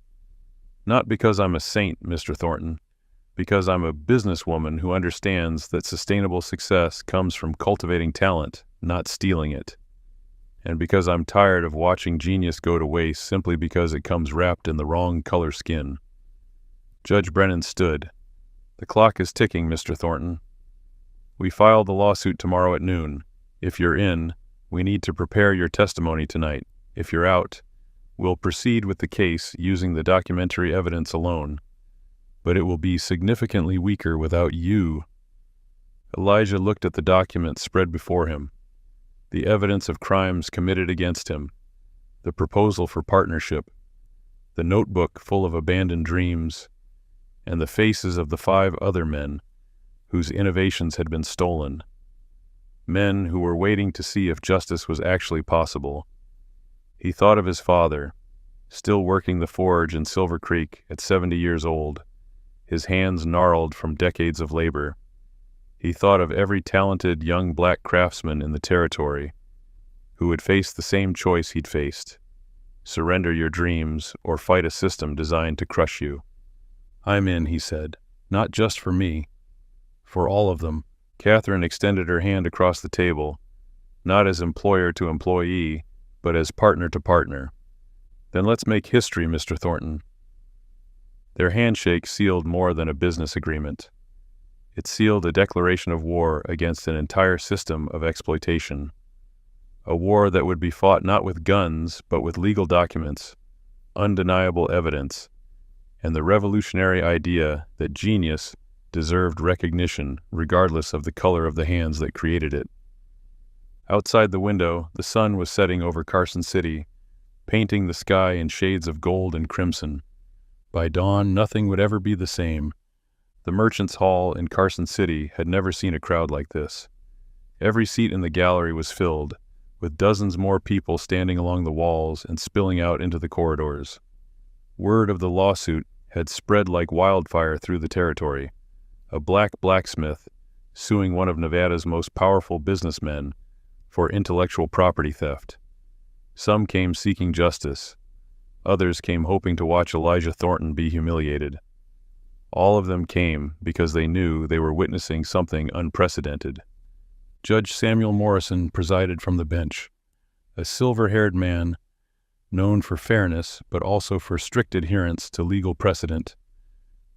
Speaker 1: Not because I'm a saint, Mr. Thornton, because I'm a businesswoman who understands that sustainable success comes from cultivating talent, not stealing it. And because I'm tired of watching genius go to waste simply because it comes wrapped in the wrong color skin. Judge Brennan stood. The clock is ticking, Mr. Thornton. We file the lawsuit tomorrow at noon. If you're in, we need to prepare your testimony tonight. If you're out, we'll proceed with the case using the documentary evidence alone. But it will be significantly weaker without you. Elijah looked at the documents spread before him. The evidence of crimes committed against him. The proposal for partnership. The notebook full of abandoned dreams. And the faces of the 5 other men whose innovations had been stolen. Men who were waiting to see if justice was actually possible. He thought of his father, still working the forge in Silver Creek at 70 years old, his hands gnarled from decades of labor. He thought of every talented young black craftsman in the territory who would face the same choice he'd faced: surrender your dreams or fight a system designed to crush you. I'm in, he said, not just for me, for all of them. Catherine extended her hand across the table, not as employer to employee, but as partner to partner. Then let's make history, Mr. Thornton. Their handshake sealed more than a business agreement. It sealed a declaration of war against an entire system of exploitation. A war that would be fought not with guns, but with legal documents, undeniable evidence, and the revolutionary idea that genius deserved recognition regardless of the color of the hands that created it. Outside the window, the sun was setting over Carson City, painting the sky in shades of gold and crimson. By dawn, nothing would ever be the same. The Merchants' Hall in Carson City had never seen a crowd like this. Every seat in the gallery was filled, with dozens more people standing along the walls and spilling out into the corridors. Word of the lawsuit had spread like wildfire through the territory. A black blacksmith suing one of Nevada's most powerful businessmen for intellectual property theft. Some came seeking justice. Others came hoping to watch Elijah Thornton be humiliated. All of them came because they knew they were witnessing something unprecedented. Judge Samuel Morrison presided from the bench, a silver-haired man known for fairness but also for strict adherence to legal precedent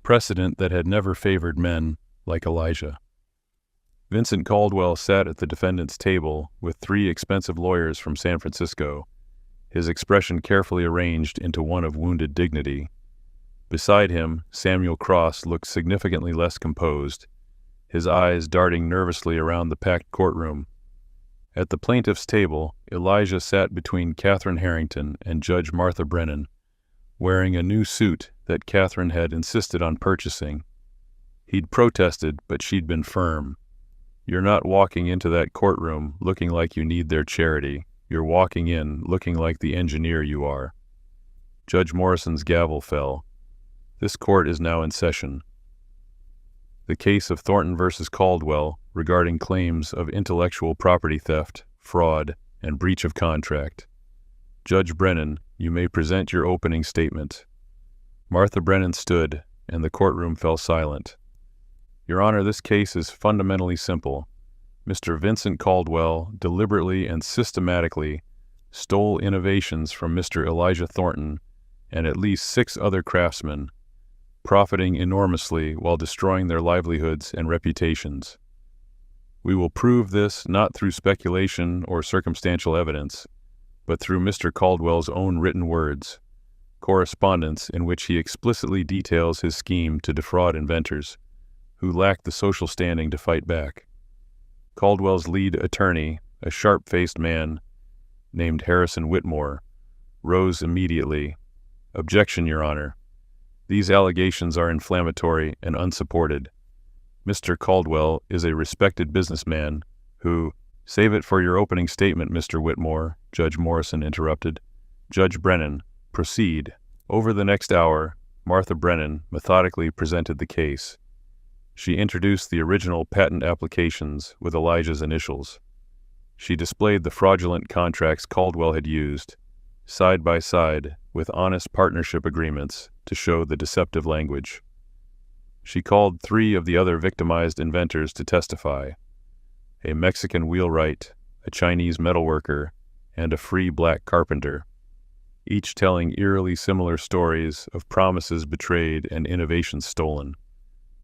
Speaker 1: that had never favored men like Elijah. Vincent Caldwell sat at the defendant's table with 3 expensive lawyers from San Francisco, his expression carefully arranged into one of wounded dignity. Beside him, Samuel Cross looked significantly less composed, his eyes darting nervously around the packed courtroom. At the plaintiff's table, Elijah sat between Catherine Harrington and Judge Martha Brennan, wearing a new suit that Catherine had insisted on purchasing. He'd protested, but she'd been firm. You're not walking into that courtroom looking like you need their charity. You're walking in looking like the engineer you are. Judge Morrison's gavel fell. This court is now in session. The case of Thornton versus Caldwell regarding claims of intellectual property theft, fraud, and breach of contract. Judge Brennan, you may present your opening statement. Martha Brennan stood, and the courtroom fell silent. Your Honor, this case is fundamentally simple. Mr. Vincent Caldwell deliberately and systematically stole innovations from Mr. Elijah Thornton and at least 6 other craftsmen, profiting enormously while destroying their livelihoods and reputations. We will prove this not through speculation or circumstantial evidence, but through Mr. Caldwell's own written words, correspondence in which he explicitly details his scheme to defraud inventors who lack the social standing to fight back. Caldwell's lead attorney, a sharp-faced man named Harrison Whitmore, rose immediately. Objection, Your Honor. These allegations are inflammatory and unsupported. Mr. Caldwell is a respected businessman who— Save it for your opening statement, Mr. Whitmore, Judge Morrison interrupted. Judge Brennan, proceed. Over the next hour, Martha Brennan methodically presented the case. She introduced the original patent applications with Elijah's initials. She displayed the fraudulent contracts Caldwell had used, side by side with honest partnership agreements to show the deceptive language. She called 3 of the other victimized inventors to testify: a Mexican wheelwright, a Chinese metalworker, and a free black carpenter, each telling eerily similar stories of promises betrayed and innovations stolen.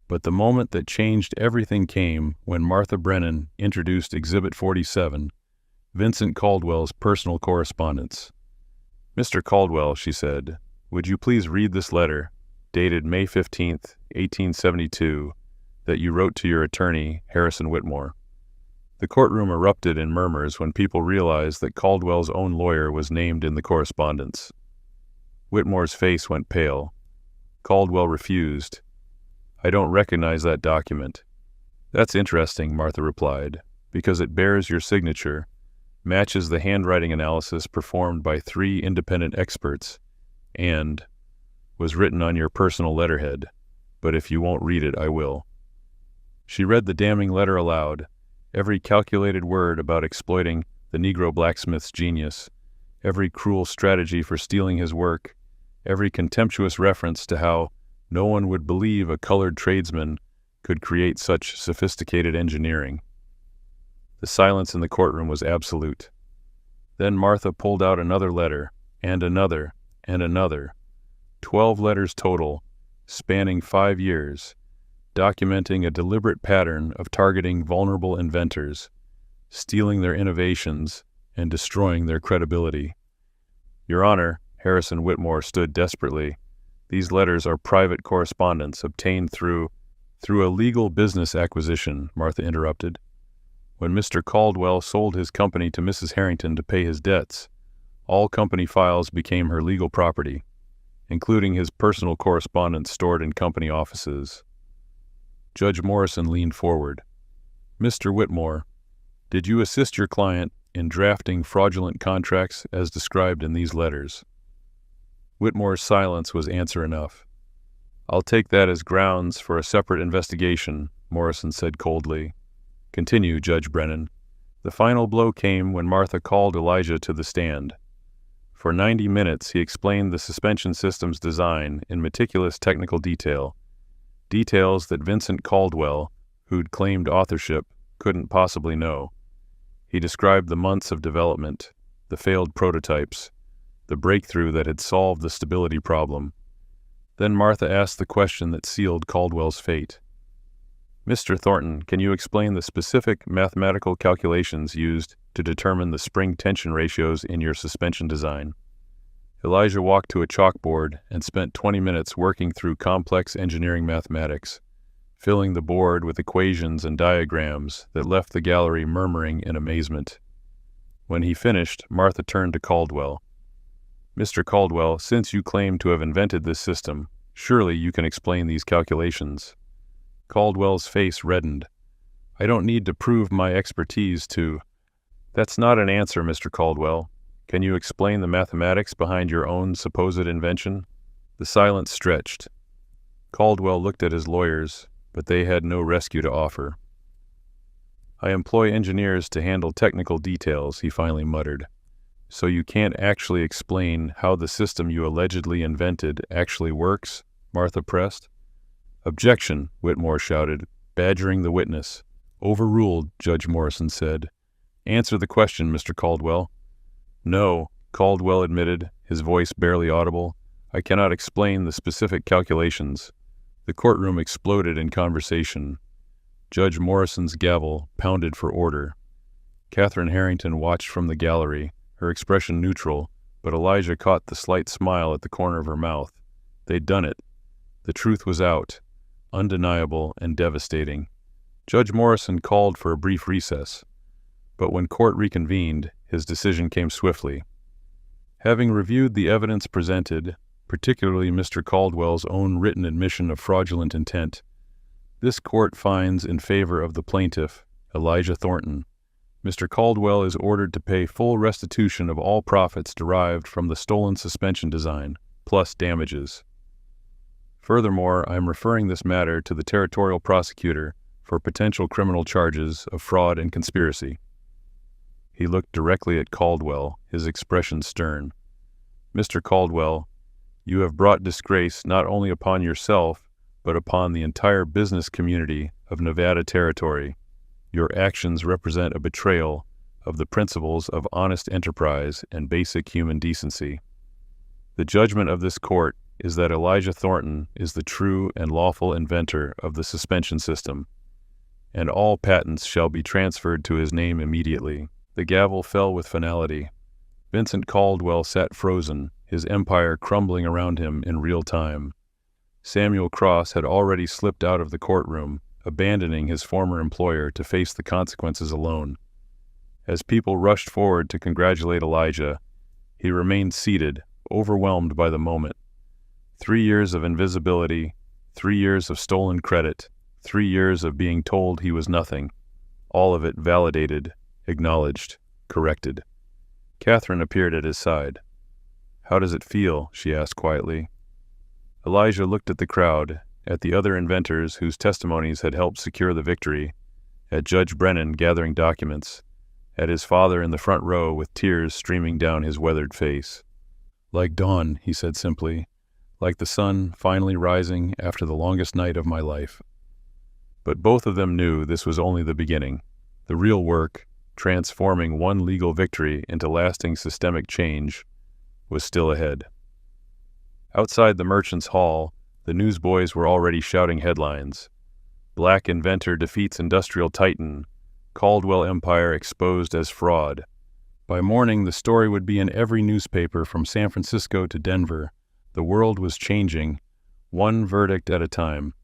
Speaker 1: But the moment that changed everything came when Martha Brennan introduced Exhibit 47, Vincent Caldwell's personal correspondence. Mr. Caldwell, she said, would you please read this letter, dated May 15th, 1872, that you wrote to your attorney, Harrison Whitmore? The courtroom erupted in murmurs when people realized that Caldwell's own lawyer was named in the correspondence. Whitmore's face went pale. Caldwell refused. I don't recognize that document. That's interesting, Martha replied, because it bears your signature, matches the handwriting analysis performed by 3 independent experts, and was written on your personal letterhead. But if you won't read it, I will. She read the damning letter aloud, every calculated word about exploiting the Negro blacksmith's genius, every cruel strategy for stealing his work, every contemptuous reference to how no one would believe a colored tradesman could create such sophisticated engineering. The silence in the courtroom was absolute. Then Martha pulled out another letter, and another, and another. 12 letters total, spanning 5 years, documenting a deliberate pattern of targeting vulnerable inventors, stealing their innovations, and destroying their credibility. Your Honor, Harrison Whitmore stood desperately. These letters are private correspondence obtained through a legal business acquisition, Martha interrupted. When Mr. Caldwell sold his company to Mrs. Harrington to pay his debts, all company files became her legal property, including his personal correspondence stored in company offices. Judge Morrison leaned forward. Mr. Whitmore, did you assist your client in drafting fraudulent contracts as described in these letters? Whitmore's silence was answer enough. I'll take that as grounds for a separate investigation, Morrison said coldly. Continue, Judge Brennan. The final blow came when Martha called Elijah to the stand. For 90 minutes he explained the suspension system's design in meticulous technical detail, details that Vincent Caldwell, who'd claimed authorship, couldn't possibly know. He described the months of development, the failed prototypes, the breakthrough that had solved the stability problem. Then Martha asked the question that sealed Caldwell's fate. Mr. Thornton, can you explain the specific mathematical calculations used to determine the spring tension ratios in your suspension design? Elijah walked to a chalkboard and spent 20 minutes working through complex engineering mathematics, filling the board with equations and diagrams that left the gallery murmuring in amazement. When he finished, Martha turned to Caldwell. Mr. Caldwell, since you claim to have invented this system, surely you can explain these calculations. Caldwell's face reddened. I don't need to prove my expertise to— That's not an answer, Mr. Caldwell. Can you explain the mathematics behind your own supposed invention? The silence stretched. Caldwell looked at his lawyers, but they had no rescue to offer. "I employ engineers to handle technical details," he finally muttered. "So you can't actually explain how the system you allegedly invented actually works?" Martha pressed. "Objection," Whitmore shouted, badgering the witness. "Overruled," Judge Morrison said. "Answer the question, Mr. Caldwell." "No," Caldwell admitted, his voice barely audible. "I cannot explain the specific calculations." The courtroom exploded in conversation. Judge Morrison's gavel pounded for order. Catherine Harrington watched from the gallery, her expression neutral, but Elijah caught the slight smile at the corner of her mouth. They'd done it. The truth was out, undeniable and devastating. Judge Morrison called for a brief recess, but when court reconvened, his decision came swiftly. Having reviewed the evidence presented, particularly Mr. Caldwell's own written admission of fraudulent intent, this court finds in favor of the plaintiff, Elijah Thornton. Mr. Caldwell is ordered to pay full restitution of all profits derived from the stolen suspension design, plus damages. Furthermore, I am referring this matter to the territorial prosecutor for potential criminal charges of fraud and conspiracy. He looked directly at Caldwell, his expression stern. "Mr. Caldwell, you have brought disgrace not only upon yourself, but upon the entire business community of Nevada Territory. Your actions represent a betrayal of the principles of honest enterprise and basic human decency. The judgment of this court is that Elijah Thornton is the true and lawful inventor of the suspension system, and all patents shall be transferred to his name immediately." The gavel fell with finality. Vincent Caldwell sat frozen, his empire crumbling around him in real time. Samuel Cross had already slipped out of the courtroom, abandoning his former employer to face the consequences alone. As people rushed forward to congratulate Elijah, he remained seated, overwhelmed by the moment. 3 years of invisibility, 3 years of stolen credit, 3 years of being told he was nothing, all of it validated, acknowledged, corrected. Catherine appeared at his side. "How does it feel?" she asked quietly. Elijah looked at the crowd, at the other inventors whose testimonies had helped secure the victory, at Judge Brennan gathering documents, at his father in the front row with tears streaming down his weathered face. "Like dawn," he said simply, "like the sun finally rising after the longest night of my life." But both of them knew this was only the beginning. The real work, transforming one legal victory into lasting systemic change, was still ahead. Outside the Merchants' Hall, the newsboys were already shouting headlines. "Black inventor defeats industrial titan. Caldwell Empire exposed as fraud." By morning, the story would be in every newspaper from San Francisco to Denver. The world was changing, one verdict at a time.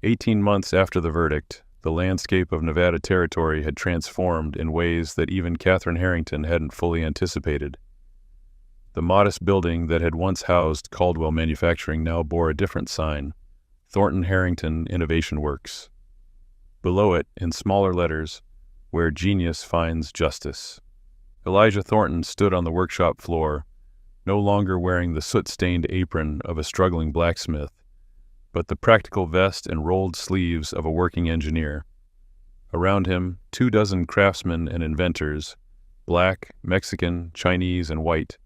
Speaker 1: 18 months after the verdict, the landscape of Nevada Territory had transformed in ways that even Catherine Harrington hadn't fully anticipated. The modest building that had once housed Caldwell Manufacturing now bore a different sign: Thornton Harrington Innovation Works. Below it, in smaller letters, "Where Genius Finds Justice." Elijah Thornton stood on the workshop floor, no longer wearing the soot-stained apron of a struggling blacksmith, but the practical vest and rolled sleeves of a working engineer. Around him, 24 craftsmen and inventors, black, Mexican, Chinese, and white,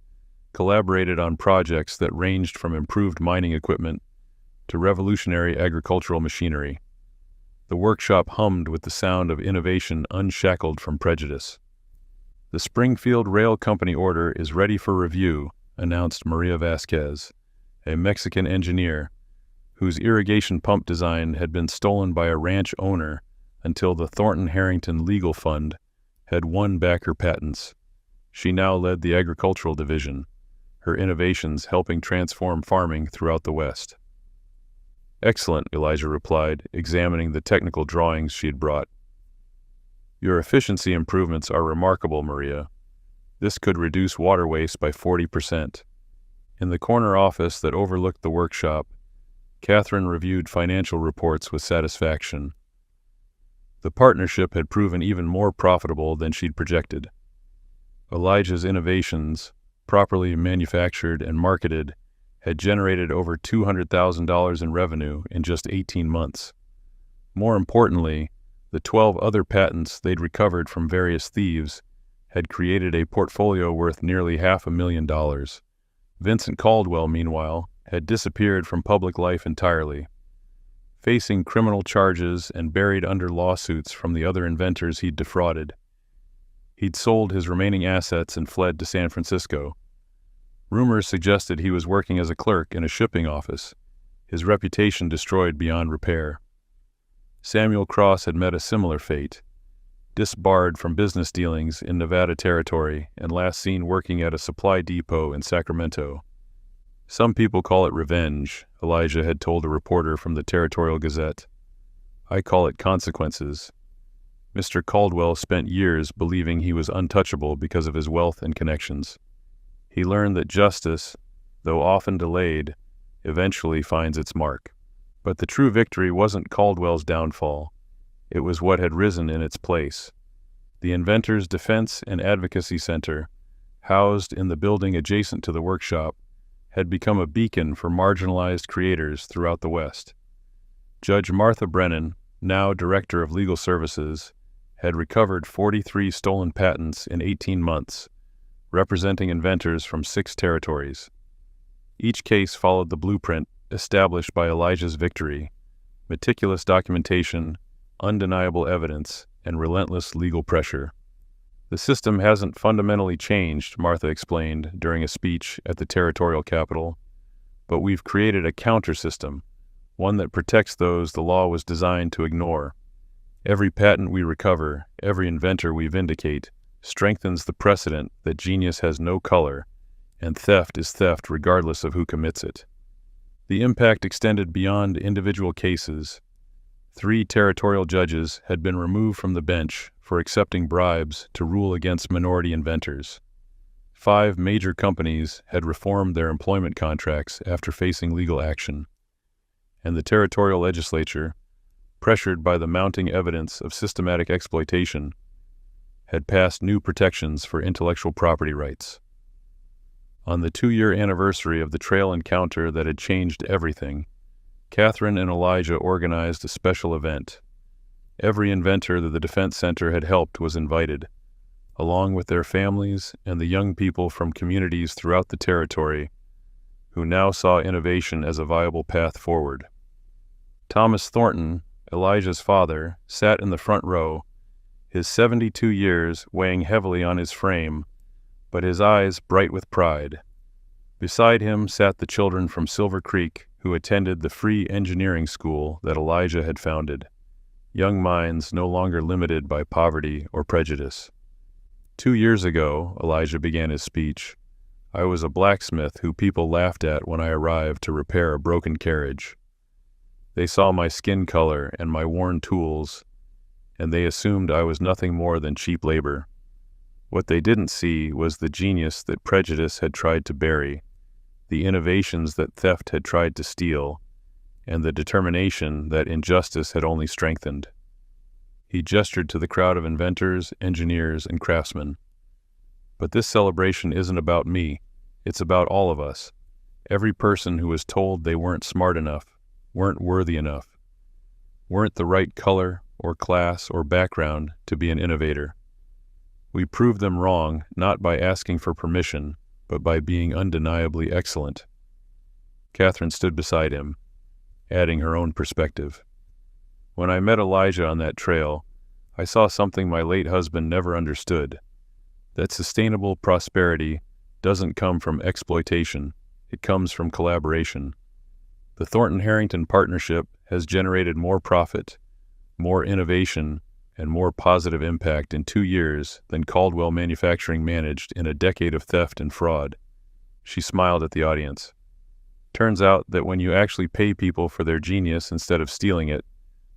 Speaker 1: collaborated on projects that ranged from improved mining equipment to revolutionary agricultural machinery. The workshop hummed with the sound of innovation unshackled from prejudice. "The Springfield Rail Company order is ready for review," announced Maria Vasquez, a Mexican engineer whose irrigation pump design had been stolen by a ranch owner until the Thornton Harrington Legal Fund had won back her patents. She now led the agricultural division, her innovations helping transform farming throughout the West. "Excellent," Elijah replied, examining the technical drawings she had brought. "Your efficiency improvements are remarkable, Maria. This could reduce water waste by 40%. In the corner office that overlooked the workshop, Catherine reviewed financial reports with satisfaction. The partnership had proven even more profitable than she'd projected. Elijah's innovations, properly manufactured and marketed, had generated over $200,000 in revenue in just 18 months. More importantly, the 12 other patents they'd recovered from various thieves had created a portfolio worth nearly $500,000. Vincent Caldwell, meanwhile, had disappeared from public life entirely. Facing criminal charges and buried under lawsuits from the other inventors he'd defrauded, he'd sold his remaining assets and fled to San Francisco. Rumors suggested he was working as a clerk in a shipping office, his reputation destroyed beyond repair. Samuel Cross had met a similar fate, disbarred from business dealings in Nevada territory and last seen working at a supply depot in Sacramento. "Some people call it revenge," Elijah had told a reporter from the Territorial Gazette. "I call it consequences." Mr. Caldwell spent years believing he was untouchable because of his wealth and connections. He learned that justice, though often delayed, eventually finds its mark. But the true victory wasn't Caldwell's downfall. It was what had risen in its place. The Inventors Defense and Advocacy Center, housed in the building adjacent to the workshop, had become a beacon for marginalized creators throughout the West. Judge Martha Brennan, now Director of Legal Services, had recovered 43 stolen patents in 18 months, representing inventors from 6 territories. Each case followed the blueprint established by Elijah's victory: meticulous documentation, undeniable evidence, and relentless legal pressure. "The system hasn't fundamentally changed," Martha explained during a speech at the territorial capital, "but we've created a counter-system, one that protects those the law was designed to ignore. Every patent we recover, every inventor we vindicate, strengthens the precedent that genius has no color, and theft is theft regardless of who commits it." The impact extended beyond individual cases. 3 territorial judges had been removed from the bench for accepting bribes to rule against minority inventors. 5 major companies had reformed their employment contracts after facing legal action. And the territorial legislature, pressured by the mounting evidence of systematic exploitation, had passed new protections for intellectual property rights. On the 2-year anniversary of the trail encounter that had changed everything, Catherine and Elijah organized a special event. Every inventor that the Defense Center had helped was invited, along with their families and the young people from communities throughout the territory who now saw innovation as a viable path forward. Thomas Thornton, Elijah's father, sat in the front row, his 72 years weighing heavily on his frame, but his eyes bright with pride. Beside him sat the children from Silver Creek who attended the free engineering school that Elijah had founded, young minds no longer limited by poverty or prejudice. 2 years ago, Elijah began his speech, I was a blacksmith who people laughed at when I arrived to repair a broken carriage. They saw my skin color and my worn tools, and they assumed I was nothing more than cheap labor. What they didn't see was the genius that prejudice had tried to bury, the innovations that theft had tried to steal, and the determination that injustice had only strengthened. He gestured to the crowd of inventors, engineers, and craftsmen. But this celebration isn't about me. It's about all of us. Every person who was told they weren't smart enough, weren't worthy enough, weren't the right color or class or background to be an innovator. We proved them wrong not by asking for permission, but by being undeniably excellent. Catherine stood beside him, adding her own perspective. When I met Elijah on that trail, I saw something my late husband never understood, that sustainable prosperity doesn't come from exploitation, it comes from collaboration. The Thornton-Harrington partnership has generated more profit, more innovation, and more positive impact in 2 years than Caldwell Manufacturing managed in a decade of theft and fraud. She smiled at the audience. Turns out that when you actually pay people for their genius instead of stealing it,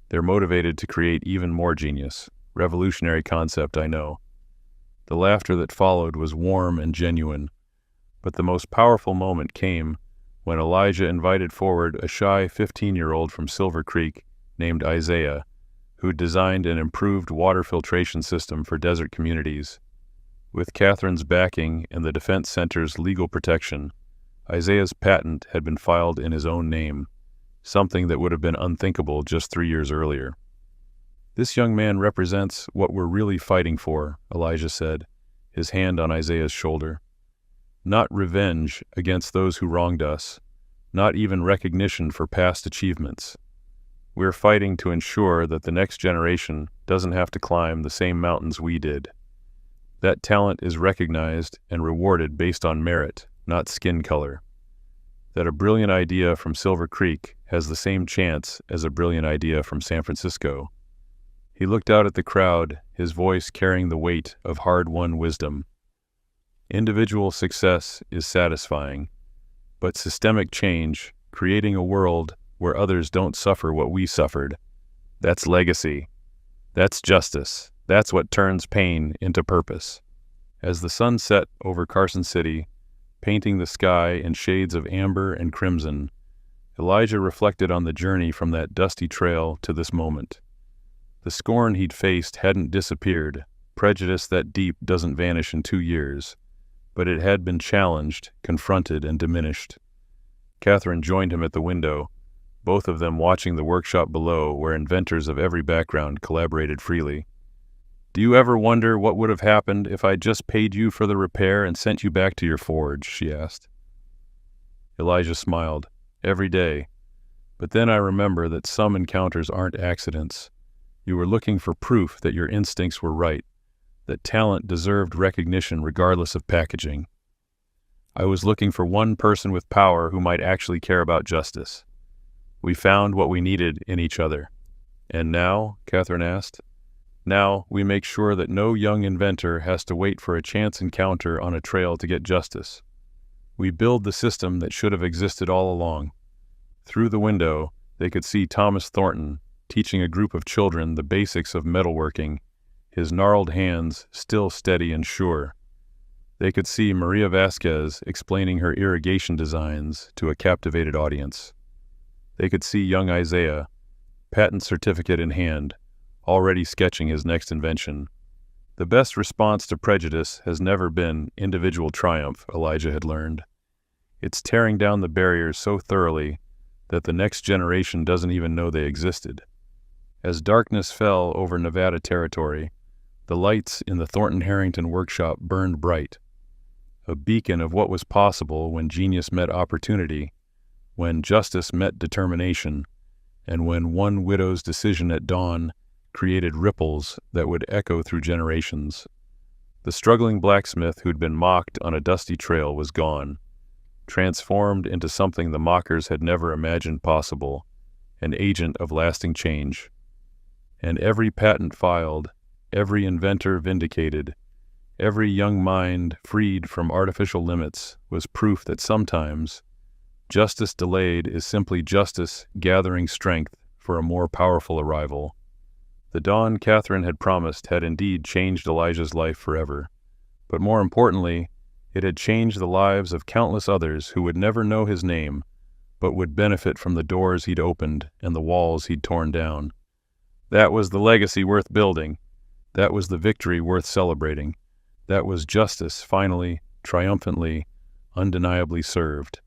Speaker 1: they're motivated to create even more genius. Revolutionary concept, I know. The laughter that followed was warm and genuine, but the most powerful moment came when Elijah invited forward a shy 15-year-old from Silver Creek named Isaiah, who designed an improved water filtration system for desert communities. With Catherine's backing and the Defense Center's legal protection, Isaiah's patent had been filed in his own name, something that would have been unthinkable just 3 years earlier. "This young man represents what we're really fighting for," Elijah said, his hand on Isaiah's shoulder. "Not revenge against those who wronged us, not even recognition for past achievements. We're fighting to ensure that the next generation doesn't have to climb the same mountains we did. That talent is recognized and rewarded based on merit, not skin color. That a brilliant idea from Silver Creek has the same chance as a brilliant idea from San Francisco." He looked out at the crowd, his voice carrying the weight of hard-won wisdom. "Individual success is satisfying, but systemic change, creating a world where others don't suffer what we suffered, that's legacy. That's justice. That's what turns pain into purpose." As the sun set over Carson City, painting the sky in shades of amber and crimson, Elijah reflected on the journey from that dusty trail to this moment. The scorn he'd faced hadn't disappeared. Prejudice that deep doesn't vanish in 2 years. But it had been challenged, confronted, and diminished. Catherine joined him at the window, both of them watching the workshop below where inventors of every background collaborated freely. "Do you ever wonder what would have happened if I just paid you for the repair and sent you back to your forge?" she asked. Elijah smiled. "Every day. But then I remember that some encounters aren't accidents. You were looking for proof that your instincts were right, that talent deserved recognition regardless of packaging. I was looking for one person with power who might actually care about justice. We found what we needed in each other." "And now?" Catherine asked. "Now we make sure that no young inventor has to wait for a chance encounter on a trail to get justice. We build the system that should have existed all along." Through the window, they could see Thomas Thornton teaching a group of children the basics of metalworking, his gnarled hands still steady and sure. They could see Maria Vasquez explaining her irrigation designs to a captivated audience. They could see young Isaiah, patent certificate in hand, already sketching his next invention. The best response to prejudice has never been individual triumph, Elijah had learned. It's tearing down the barriers so thoroughly that the next generation doesn't even know they existed. As darkness fell over Nevada territory, the lights in the Thornton Harrington workshop burned bright, a beacon of what was possible when genius met opportunity, when justice met determination, and when one widow's decision at dawn created ripples that would echo through generations. The struggling blacksmith who'd been mocked on a dusty trail was gone, transformed into something the mockers had never imagined possible, an agent of lasting change. And every patent filed, every inventor vindicated, every young mind freed from artificial limits was proof that sometimes justice delayed is simply justice gathering strength for a more powerful arrival. The dawn Catherine had promised had indeed changed Elijah's life forever, but more importantly, it had changed the lives of countless others who would never know his name, but would benefit from the doors he'd opened and the walls he'd torn down. That was the legacy worth building. That was the victory worth celebrating. That was justice finally, triumphantly, undeniably served.